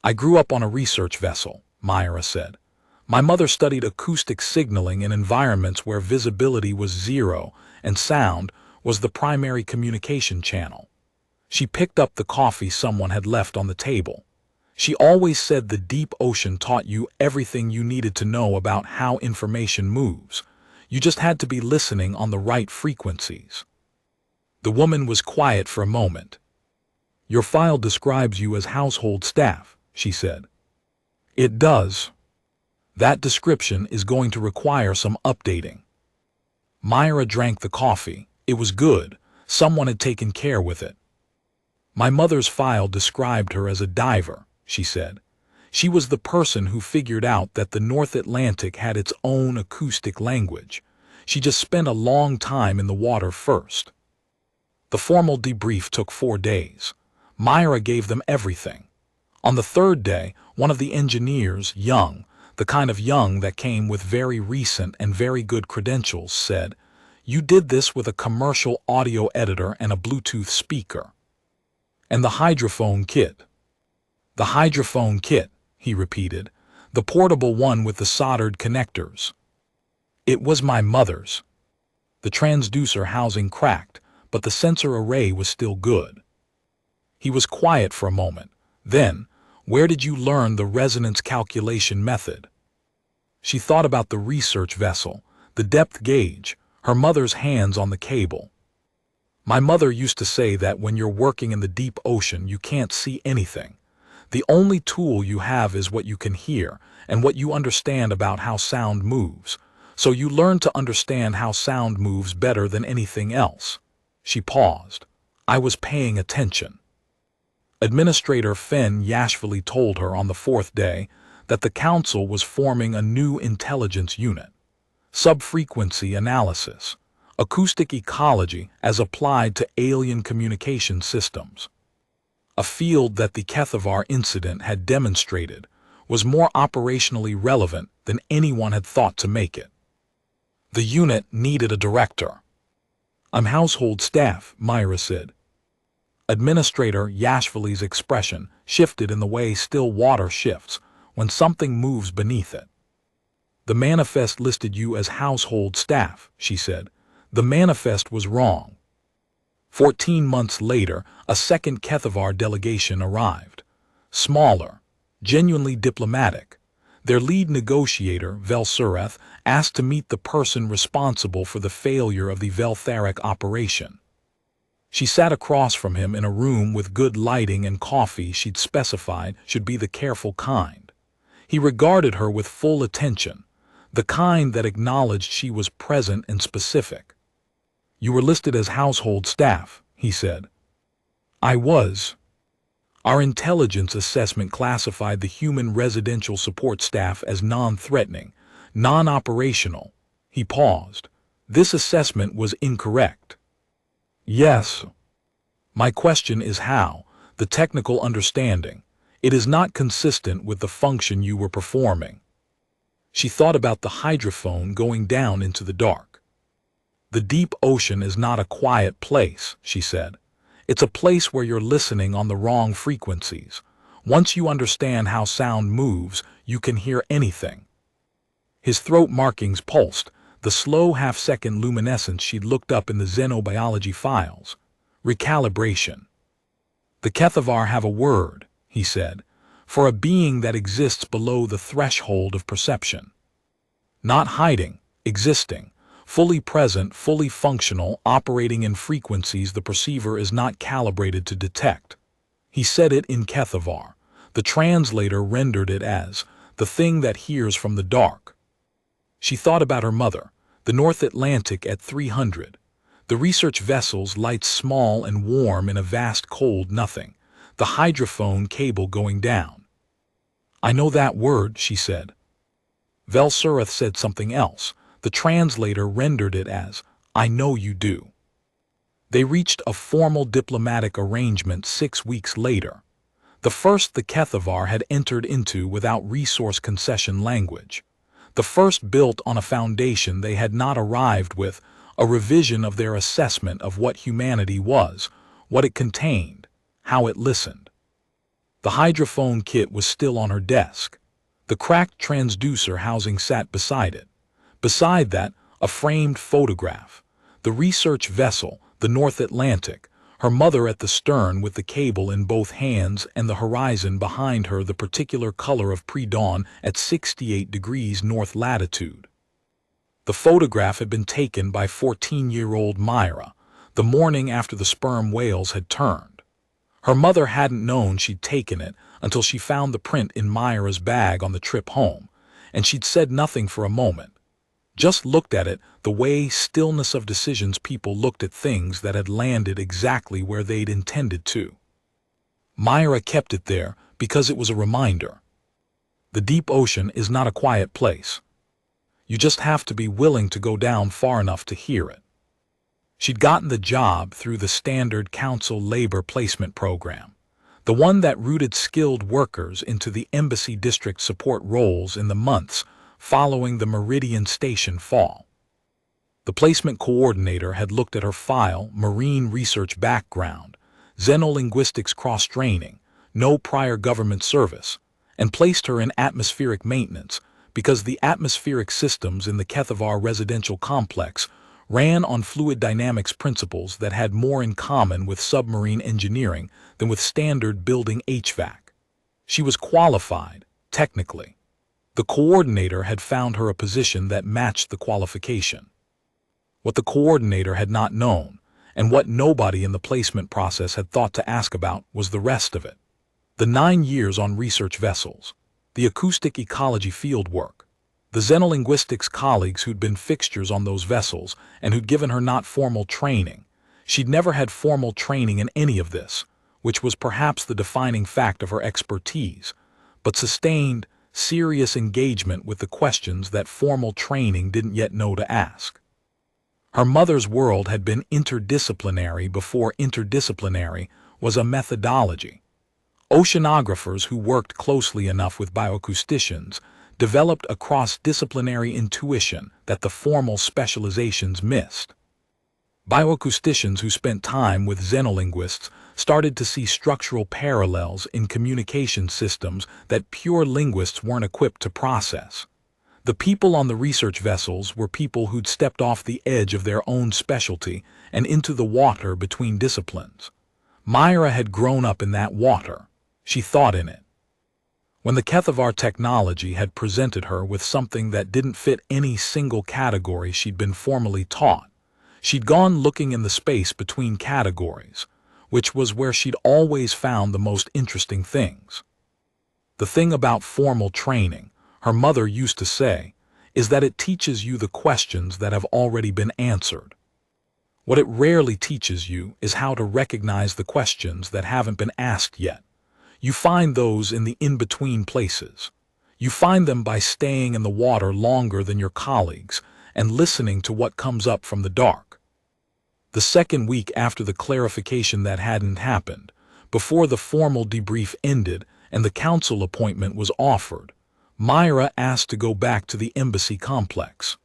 "I grew up on a research vessel," Myra said. "My mother studied acoustic signaling in environments where visibility was 0 and sound was the primary communication channel." She picked up the coffee someone had left on the table. "She always said the deep ocean taught you everything you needed to know about how information moves. You just had to be listening on the right frequencies." The woman was quiet for a moment. "Your file describes you as household staff," she said. "It does. That description is going to require some updating." Myra drank the coffee. It was good. Someone had taken care with it. "My mother's file described her as a diver," she said. "She was the person who figured out that the North Atlantic had its own acoustic language. She just spent a long time in the water first." The formal debrief took 4 days. Myra gave them everything. On the 3rd day, one of the engineers, young, the kind of young that came with very recent and very good credentials, said, "You did this with a commercial audio editor and a Bluetooth speaker." "And the hydrophone kit." "The hydrophone kit," he repeated, "the portable one with the soldered connectors." "It was my mother's." The transducer housing cracked, but the sensor array was still good. He was quiet for a moment. Then, "Where did you learn the resonance calculation method?" She thought about the research vessel, the depth gauge, her mother's hands on the cable. "My mother used to say that when you're working in the deep ocean you can't see anything. The only tool you have is what you can hear and what you understand about how sound moves. So you learn to understand how sound moves better than anything else." She paused. "I was paying attention." Administrator Fen Yashvili told her on the fourth day that the council was forming a new intelligence unit. Subfrequency analysis, acoustic ecology as applied to alien communication systems. A field that the Kethavar incident had demonstrated was more operationally relevant than anyone had thought to make it. The unit needed a director. "I'm household staff," Myra said. Administrator Yashvili's expression shifted in the way still water shifts when something moves beneath it. "The manifest listed you as household staff," she said. "The manifest was wrong." 14 months later, a second Kethavar delegation arrived. Smaller, genuinely diplomatic. Their lead negotiator, Velsureth, asked to meet the person responsible for the failure of the Veltharic operation. She sat across from him in a room with good lighting and coffee she'd specified should be the careful kind. He regarded her with full attention, the kind that acknowledged she was present and specific. "You were listed as household staff," he said. "I was. Our intelligence assessment classified the human residential support staff as non-threatening, non-operational." He paused. "This assessment was incorrect." "Yes. My question is how, the technical understanding. It is not consistent with the function you were performing." She thought about the hydrophone going down into the dark. "The deep ocean is not a quiet place," she said. "It's a place where you're listening on the wrong frequencies. Once you understand how sound moves, you can hear anything." His throat markings pulsed, the slow half-second luminescence she'd looked up in the xenobiology files. Recalibration. "The Kethavar have a word," he said, "for a being that exists below the threshold of perception. Not hiding, existing. Fully present, fully functional, operating in frequencies the perceiver is not calibrated to detect." He said it in Kethavar. The translator rendered it as, "the thing that hears from the dark." She thought about her mother, the North Atlantic at 300. The research vessels lights small and warm in a vast cold nothing. The hydrophone cable going down. "I know that word," she said. Velsureth said something else. The translator rendered it as, "I know you do." They reached a formal diplomatic arrangement 6 weeks later. The first the Kethavar had entered into without resource concession language. The first built on a foundation they had not arrived with, a revision of their assessment of what humanity was, what it contained, how it listened. The hydrophone kit was still on her desk. The cracked transducer housing sat beside it. Beside that, a framed photograph. The research vessel, the North Atlantic, her mother at the stern with the cable in both hands and the horizon behind her the particular color of pre-dawn at 68 degrees north latitude. The photograph had been taken by 14-year-old Myra, the morning after the sperm whales had turned. Her mother hadn't known she'd taken it until she found the print in Myra's bag on the trip home, and she'd said nothing for a moment. Just looked at it the way stillness of decisions people looked at things that had landed exactly where they'd intended to. Myra kept it there because it was a reminder. The deep ocean is not a quiet place. You just have to be willing to go down far enough to hear it. She'd gotten the job through the standard council labor placement program, the one that routed skilled workers into the embassy district support roles in the months following the Meridian Station fall. The placement coordinator had looked at her file, marine research background, xenolinguistics cross-training, no prior government service, and placed her in atmospheric maintenance because the atmospheric systems in the Kethavar residential complex ran on fluid dynamics principles that had more in common with submarine engineering than with standard building HVAC. She was qualified, technically. The coordinator had found her a position that matched the qualification. What the coordinator had not known, and what nobody in the placement process had thought to ask about, was the rest of it. The 9 years on research vessels, the acoustic ecology field work, the xenolinguistics colleagues who'd been fixtures on those vessels and who'd given her not formal training. She'd never had formal training in any of this. which was perhaps the defining fact of her expertise, but sustained, serious engagement with the questions that formal training didn't yet know to ask. Her mother's world had been interdisciplinary before interdisciplinary was a methodology. Oceanographers who worked closely enough with bioacousticians developed a cross-disciplinary intuition that the formal specializations missed. Bioacousticians who spent time with xenolinguists started to see structural parallels in communication systems that pure linguists weren't equipped to process. The people on the research vessels were people who'd stepped off the edge of their own specialty and into the water between disciplines. Myra had grown up in that water. She thought in it. When the Kethavar technology had presented her with something that didn't fit any single category she'd been formally taught, she'd gone looking in the space between categories, which was where she'd always found the most interesting things. The thing about formal training, her mother used to say, is that it teaches you the questions that have already been answered. What it rarely teaches you is how to recognize the questions that haven't been asked yet. You find those in the in-between places. You find them by staying in the water longer than your colleagues and listening to what comes up from the dark. The second week after the clarification that hadn't happened, before the formal debrief ended and the council appointment was offered, Myra asked to go back to the embassy complex.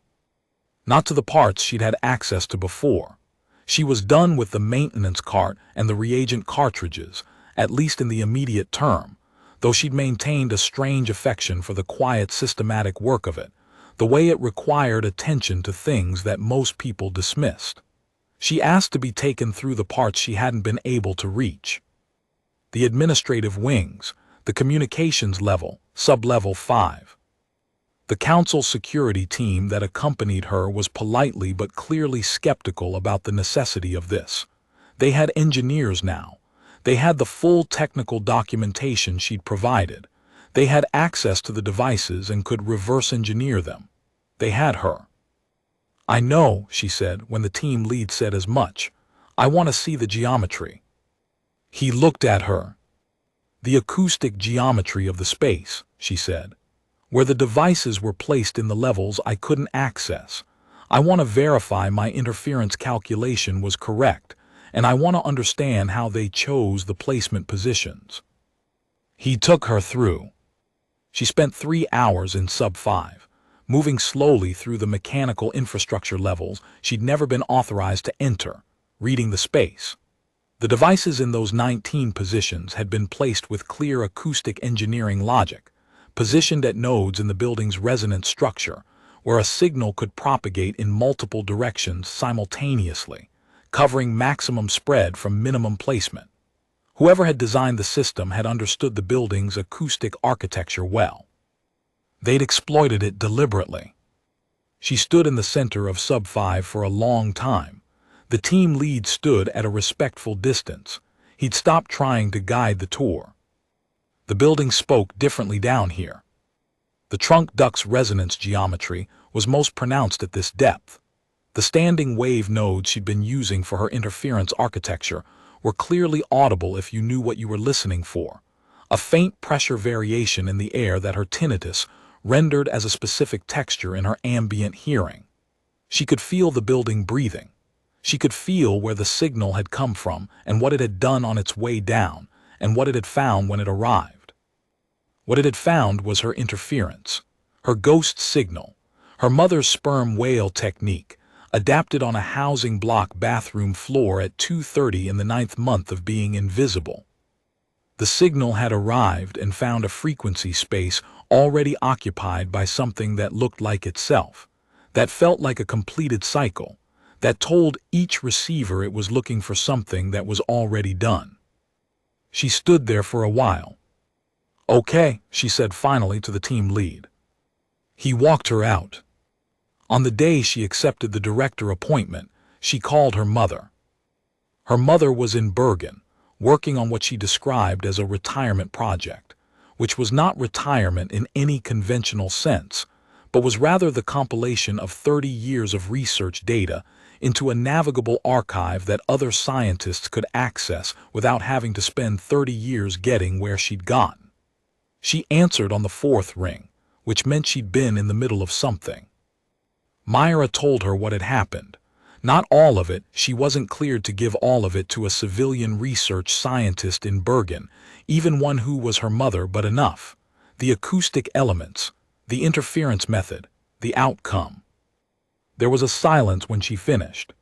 Not to the parts she'd had access to before. She was done with the maintenance cart and the reagent cartridges, at least in the immediate term, though she'd maintained a strange affection for the quiet, systematic work of it, the way it required attention to things that most people dismissed. She asked to be taken through the parts she hadn't been able to reach. The administrative wings, the communications level, sub-level 5. The council security team that accompanied her was politely but clearly skeptical about the necessity of this. They had engineers now. They had the full technical documentation she'd provided. They had access to the devices and could reverse engineer them. They had her. "I know," she said when the team lead said as much. "I want to see the geometry." He looked at her. "The acoustic geometry of the space," she said. "Where the devices were placed in the levels I couldn't access. I want to verify my interference calculation was correct, and I want to understand how they chose the placement positions." He took her through. She spent 3 hours in sub-5, moving slowly through the mechanical infrastructure levels she'd never been authorized to enter, reading the space. The devices in those 19 positions had been placed with clear acoustic engineering logic, positioned at nodes in the building's resonance structure, where a signal could propagate in multiple directions simultaneously, covering maximum spread from minimum placement. Whoever had designed the system had understood the building's acoustic architecture well. They'd exploited it deliberately. She stood in the center of sub-5 for a long time. The team lead stood at a respectful distance. He'd stopped trying to guide the tour. The building spoke differently down here. The trunk duct's resonance geometry was most pronounced at this depth. The standing wave nodes she'd been using for her interference architecture were clearly audible if you knew what you were listening for, a faint pressure variation in the air that her tinnitus rendered as a specific texture in her ambient hearing. She could feel the building breathing. She could feel where the signal had come from and what it had done on its way down and what it had found when it arrived. What it had found was her interference, her ghost signal, her mother's sperm whale technique, adapted on a housing block bathroom floor at 2:30 in the 9th month of being invisible. The signal had arrived and found a frequency space already occupied by something that looked like itself, that felt like a completed cycle, that told each receiver it was looking for something that was already done. She stood there for a while. "Okay," she said finally to the team lead. He walked her out. On the day she accepted the director appointment, she called her mother. Her mother was in Bergen, working on what she described as a retirement project, which was not retirement in any conventional sense, but was rather the compilation of 30 years of research data into a navigable archive that other scientists could access without having to spend 30 years getting where she'd gotten. She answered on the fourth ring, which meant she'd been in the middle of something. Myra told her what had happened. Not all of it, she wasn't cleared to give all of it to a civilian research scientist in Bergen, even one who was her mother, but enough. The acoustic elements, the interference method, the outcome. There was a silence when she finished.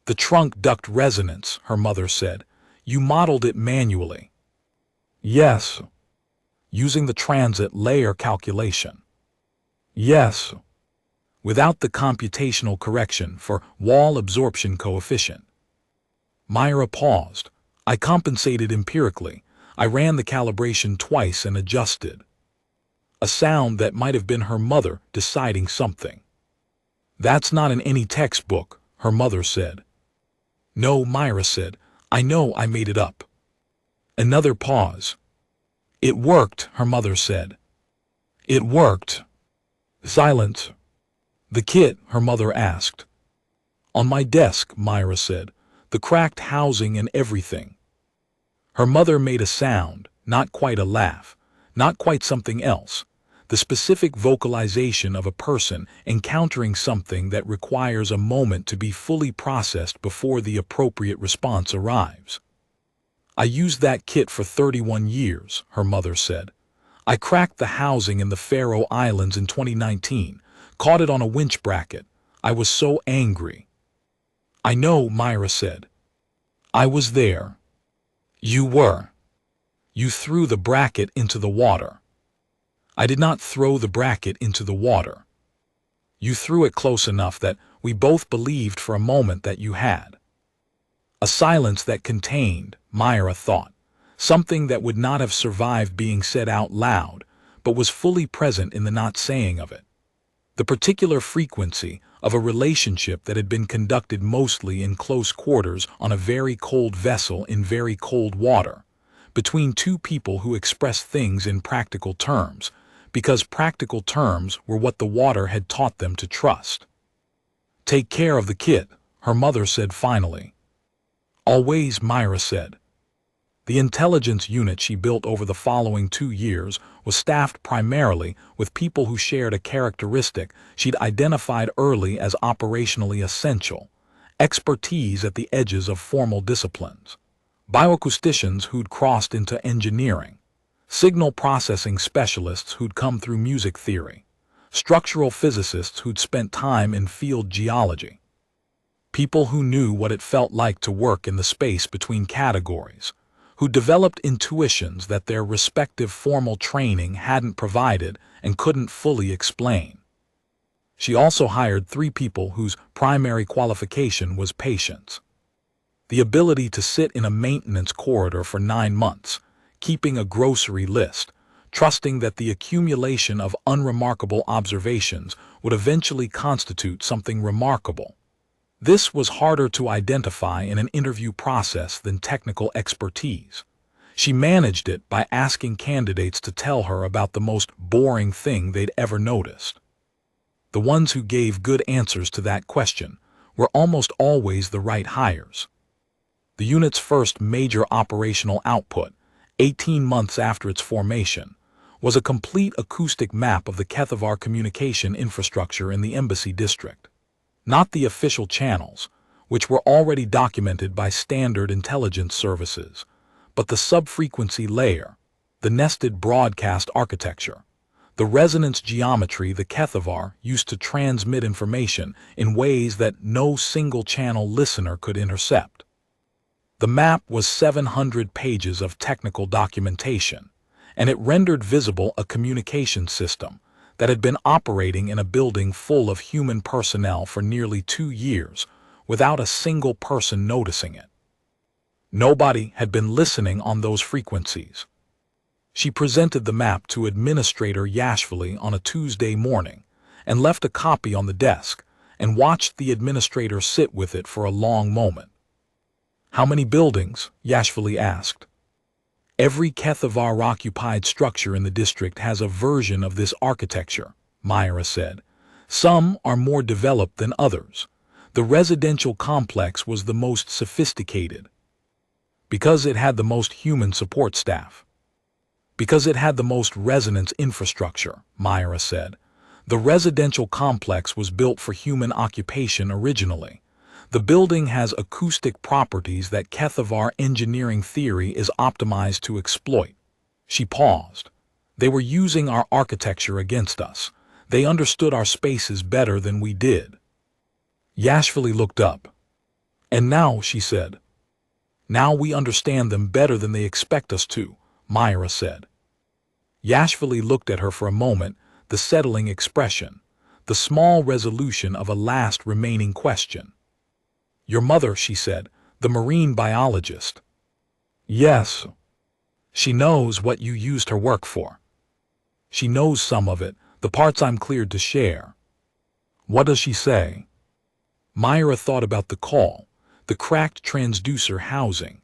The trunk duct resonance, her mother said. You modeled it manually. Yes. Using the transit layer calculation. Yes. Without the computational correction for wall absorption coefficient. Myra paused. I compensated empirically. I ran the calibration twice and adjusted. A sound that might have been her mother deciding something. That's not in any textbook, her mother said. No, Myra said. I know I made it up. Another pause. It worked, her mother said. It worked. Silence. The kit, her mother asked. On my desk, Myra said. The cracked housing and everything. Her mother made a sound, not quite a laugh, not quite something else. The specific vocalization of a person encountering something that requires a moment to be fully processed before the appropriate response arrives. I used that kit for 31 years, her mother said. I cracked the housing in the Faroe Islands in 2019, caught it on a winch bracket. I was so angry. I know, Myra said. I was there. You were. You threw the bracket into the water. I did not throw the bracket into the water. You threw it close enough that we both believed for a moment that you had. A silence that contained, Myra thought, something that would not have survived being said out loud, but was fully present in the not saying of it. The particular frequency of a relationship that had been conducted mostly in close quarters on a very cold vessel in very cold water, between two people who expressed things in practical terms, because practical terms were what the water had taught them to trust. Take care of the kit, her mother said finally. Always, Myra said. The intelligence unit she built over the following 2 years was staffed primarily with people who shared a characteristic she'd identified early as operationally essential: expertise at the edges of formal disciplines. Bioacousticians who'd crossed into engineering, signal processing specialists who'd come through music theory, structural physicists who'd spent time in field geology. People who knew what it felt like to work in the space between categories, who developed intuitions that their respective formal training hadn't provided and couldn't fully explain. She also hired 3 people whose primary qualification was patience. The ability to sit in a maintenance corridor for 9 months, keeping a grocery list, trusting that the accumulation of unremarkable observations would eventually constitute something remarkable. This was harder to identify in an interview process than technical expertise. She managed it by asking candidates to tell her about the most boring thing they'd ever noticed. The ones who gave good answers to that question were almost always the right hires. The unit's first major operational output, 18 months after its formation, was a complete acoustic map of the Kethavar communication infrastructure in the embassy district. Not the official channels, which were already documented by standard intelligence services, but the sub-frequency layer, the nested broadcast architecture, the resonance geometry the Kethavar used to transmit information in ways that no single-channel listener could intercept. The map was 700 pages of technical documentation, and it rendered visible a communication system that had been operating in a building full of human personnel for nearly 2 years without a single person noticing it. Nobody had been listening on those frequencies. She presented the map to Administrator Yashvili on a Tuesday morning and left a copy on the desk and watched the administrator sit with it for a long moment. How many buildings? Yashvili asked. Every Kethavar-occupied structure in the district has a version of this architecture, Myra said. Some are more developed than others. The residential complex was the most sophisticated because it had the most human support staff. Because it had the most resonance infrastructure, Myra said. The residential complex was built for human occupation originally. The building has acoustic properties that Kethavar engineering theory is optimized to exploit. She paused. They were using our architecture against us. They understood our spaces better than we did. Yashvili looked up. And now, she said. Now we understand them better than they expect us to, Myra said. Yashvili looked at her for a moment, the settling expression, the small resolution of a last remaining question. Your mother, she said, the marine biologist. Yes. She knows what you used her work for. She knows some of it, the parts I'm cleared to share. What does she say? Myra thought about the call, the cracked transducer housing,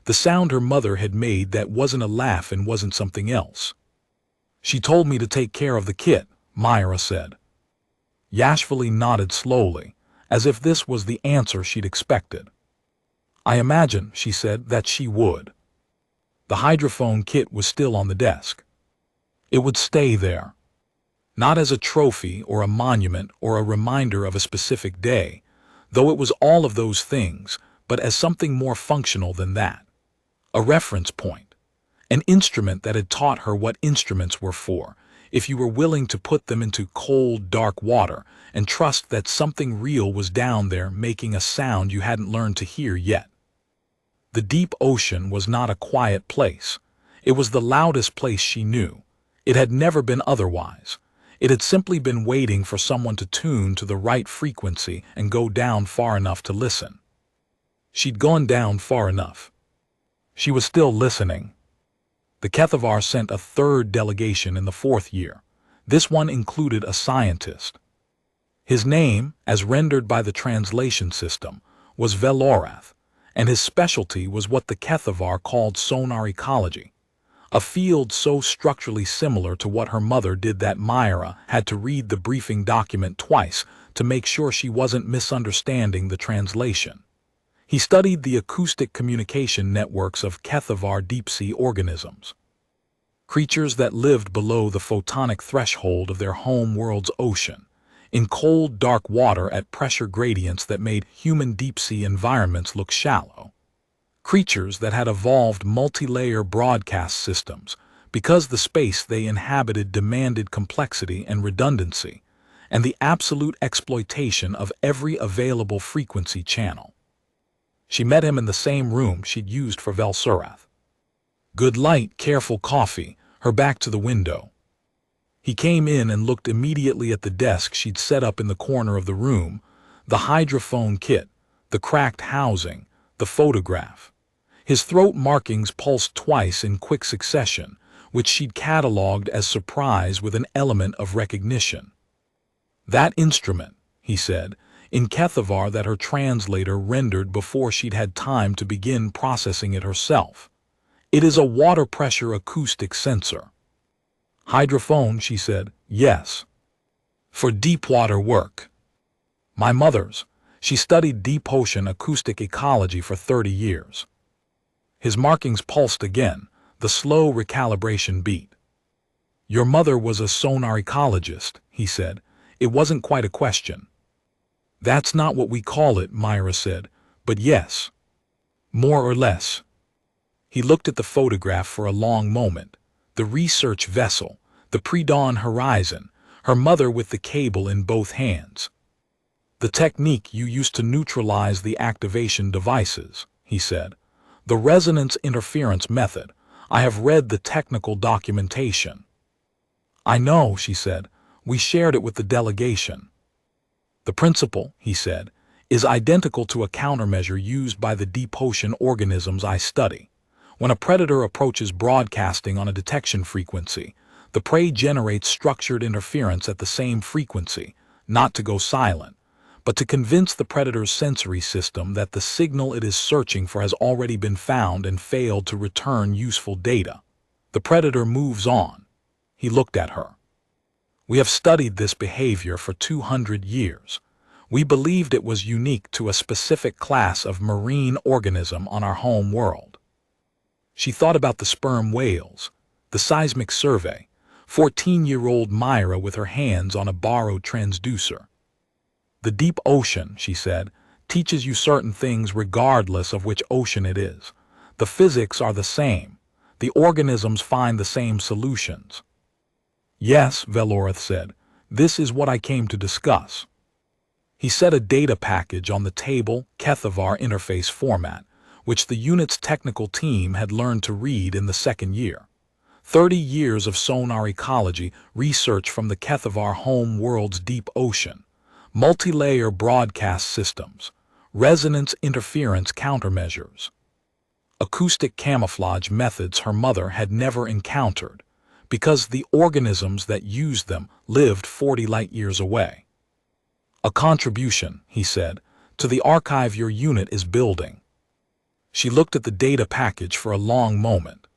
the sound her mother had made that wasn't a laugh and wasn't something else. She told me to take care of the kit, Myra said. Yashvili nodded slowly, as if this was the answer she'd expected. I imagine, she said, that she would. The hydrophone kit was still on the desk. It would stay there. Not as a trophy or a monument or a reminder of a specific day, though it was all of those things, but as something more functional than that. A reference point. An instrument that had taught her what instruments were for, if you were willing to put them into cold, dark water and trust that something real was down there making a sound you hadn't learned to hear yet. The deep ocean was not a quiet place. It was the loudest place she knew. It had never been otherwise. It had simply been waiting for someone to tune to the right frequency and go down far enough to listen. She'd gone down far enough. She was still listening. The Kethavar sent a third delegation in the 4th year. This one included a scientist. His name, as rendered by the translation system, was Velorath, and his specialty was what the Kethavar called sonar ecology, a field so structurally similar to what her mother did that Myra had to read the briefing document twice to make sure she wasn't misunderstanding the translation. He studied the acoustic communication networks of Kethavar deep-sea organisms, creatures that lived below the photonic threshold of their home world's ocean, in cold, dark water at pressure gradients that made human deep-sea environments look shallow. Creatures that had evolved multi-layer broadcast systems because the space they inhabited demanded complexity and redundancy, and the absolute exploitation of every available frequency channel. She met him in the same room she'd used for Velsurath. Good light, careful coffee, her back to the window. He came in and looked immediately at the desk she'd set up in the corner of the room, the hydrophone kit, the cracked housing, the photograph. His throat markings pulsed twice in quick succession, which she'd catalogued as surprise with an element of recognition. That instrument, he said, in Kethavar that her translator rendered before she'd had time to begin processing it herself. It is a water pressure acoustic sensor. Hydrophone, she said, yes. For deep water work. My mother's. She studied deep ocean acoustic ecology for 30 years. His markings pulsed again, the slow recalibration beat. Your mother was a sonar ecologist, he said. It wasn't quite a question. That's not what we call it, Myra said, but yes. More or less. He looked at the photograph for a long moment. The research vessel, the pre-dawn horizon, her mother with the cable in both hands. The technique you used to neutralize the activation devices, he said. The resonance interference method. I have read the technical documentation. I know, she said. We shared it with the delegation. The principle, he said, is identical to a countermeasure used by the deep ocean organisms I study. When a predator approaches broadcasting on a detection frequency, the prey generates structured interference at the same frequency, not to go silent, but to convince the predator's sensory system that the signal it is searching for has already been found and failed to return useful data. The predator moves on. He looked at her. We have studied this behavior for 200 years. We believed it was unique to a specific class of marine organism on our home world. She thought about the sperm whales, the seismic survey, 14-year-old Myra with her hands on a borrowed transducer. The deep ocean, she said, teaches you certain things regardless of which ocean it is. The physics are the same. The organisms find the same solutions. Yes, Velorith said, this is what I came to discuss. He set a data package on the table, HFY interface format, which the unit's technical team had learned to read in the second year. 30 years of sonar ecology research from the HFY home world's deep ocean, multi-layer broadcast systems, resonance interference countermeasures, acoustic camouflage methods her mother had never encountered, because the organisms that used them lived 40 light-years away. A contribution, he said, to the archive your unit is building. She looked at the data package for a long moment.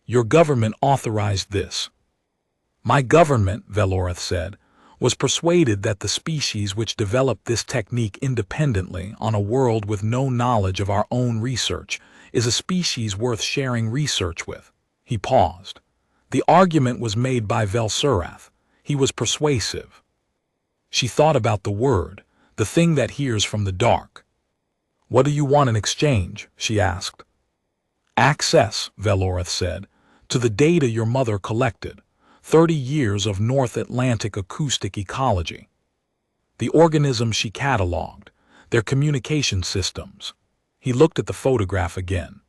Your government authorized this. My government, Velorith said, was persuaded that the species which developed this technique independently on a world with no knowledge of our own research is a species worth sharing research with. He paused. The argument was made by Velsurath. He was persuasive. She thought about the word, the thing that hears from the dark. What do you want in exchange? She asked. Access, Velorith said, to the data your mother collected. 30 years of North Atlantic acoustic ecology. The organisms she cataloged, their communication systems. He looked at the photograph again.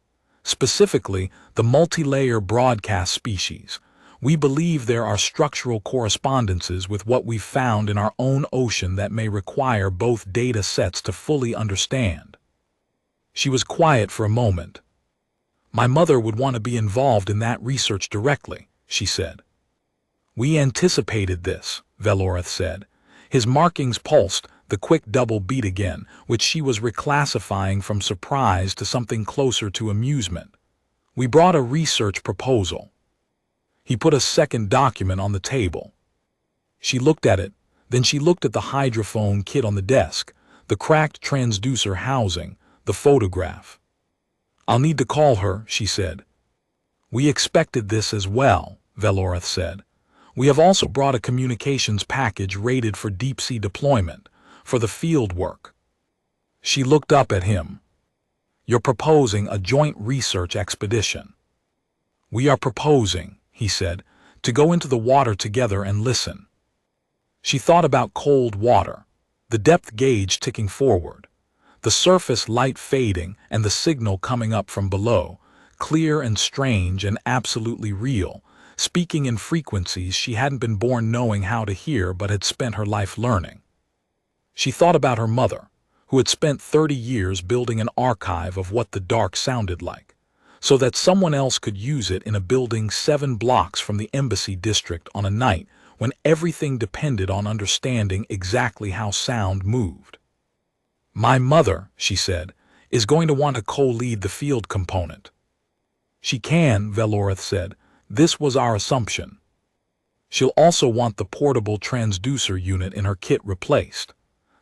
Specifically, the multi-layer broadcast species. We believe there are structural correspondences with what we've found in our own ocean that may require both data sets to fully understand. She was quiet for a moment. My mother would want to be involved in that research directly, she said. We anticipated this, Velorith said. His markings pulsed, the quick double beat again, which she was reclassifying from surprise to something closer to amusement. We brought a research proposal. He put a second document on the table. She looked at it, then she looked at the hydrophone kit on the desk, the cracked transducer housing, the photograph. I'll need to call her, she said. We expected this as well, Velorith said. We have also brought a communications package rated for deep-sea deployment, for the field work. She looked up at him. You're proposing a joint research expedition. We are proposing, he said, to go into the water together and listen. She thought about cold water, the depth gauge ticking forward, the surface light fading and the signal coming up from below, clear and strange and absolutely real, speaking in frequencies she hadn't been born knowing how to hear but had spent her life learning. She thought about her mother, who had spent 30 years building an archive of what the dark sounded like, so that someone else could use it in a building 7 blocks from the embassy district on a night when everything depended on understanding exactly how sound moved. My mother, she said, is going to want to co-lead the field component. She can, Velorith said. This was our assumption. She'll also want the portable transducer unit in her kit replaced.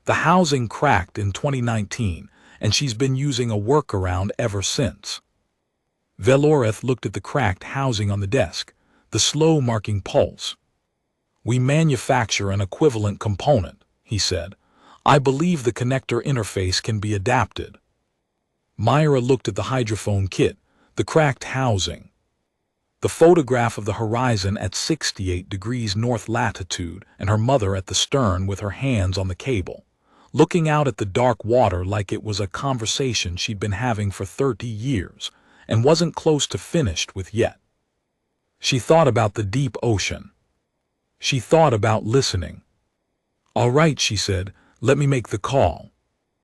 The housing cracked in 2019, and she's been using a workaround ever since. Velorith looked at the cracked housing on the desk, the slow marking pulse. We manufacture an equivalent component, he said. I believe the connector interface can be adapted. Myra looked at the hydrophone kit, the cracked housing, the photograph of the horizon at 68 degrees north latitude and her mother at the stern with her hands on the cable, looking out at the dark water like it was a conversation she'd been having for 30 years and wasn't close to finished with yet. She thought about the deep ocean. She thought about listening. All right, she said, let me make the call.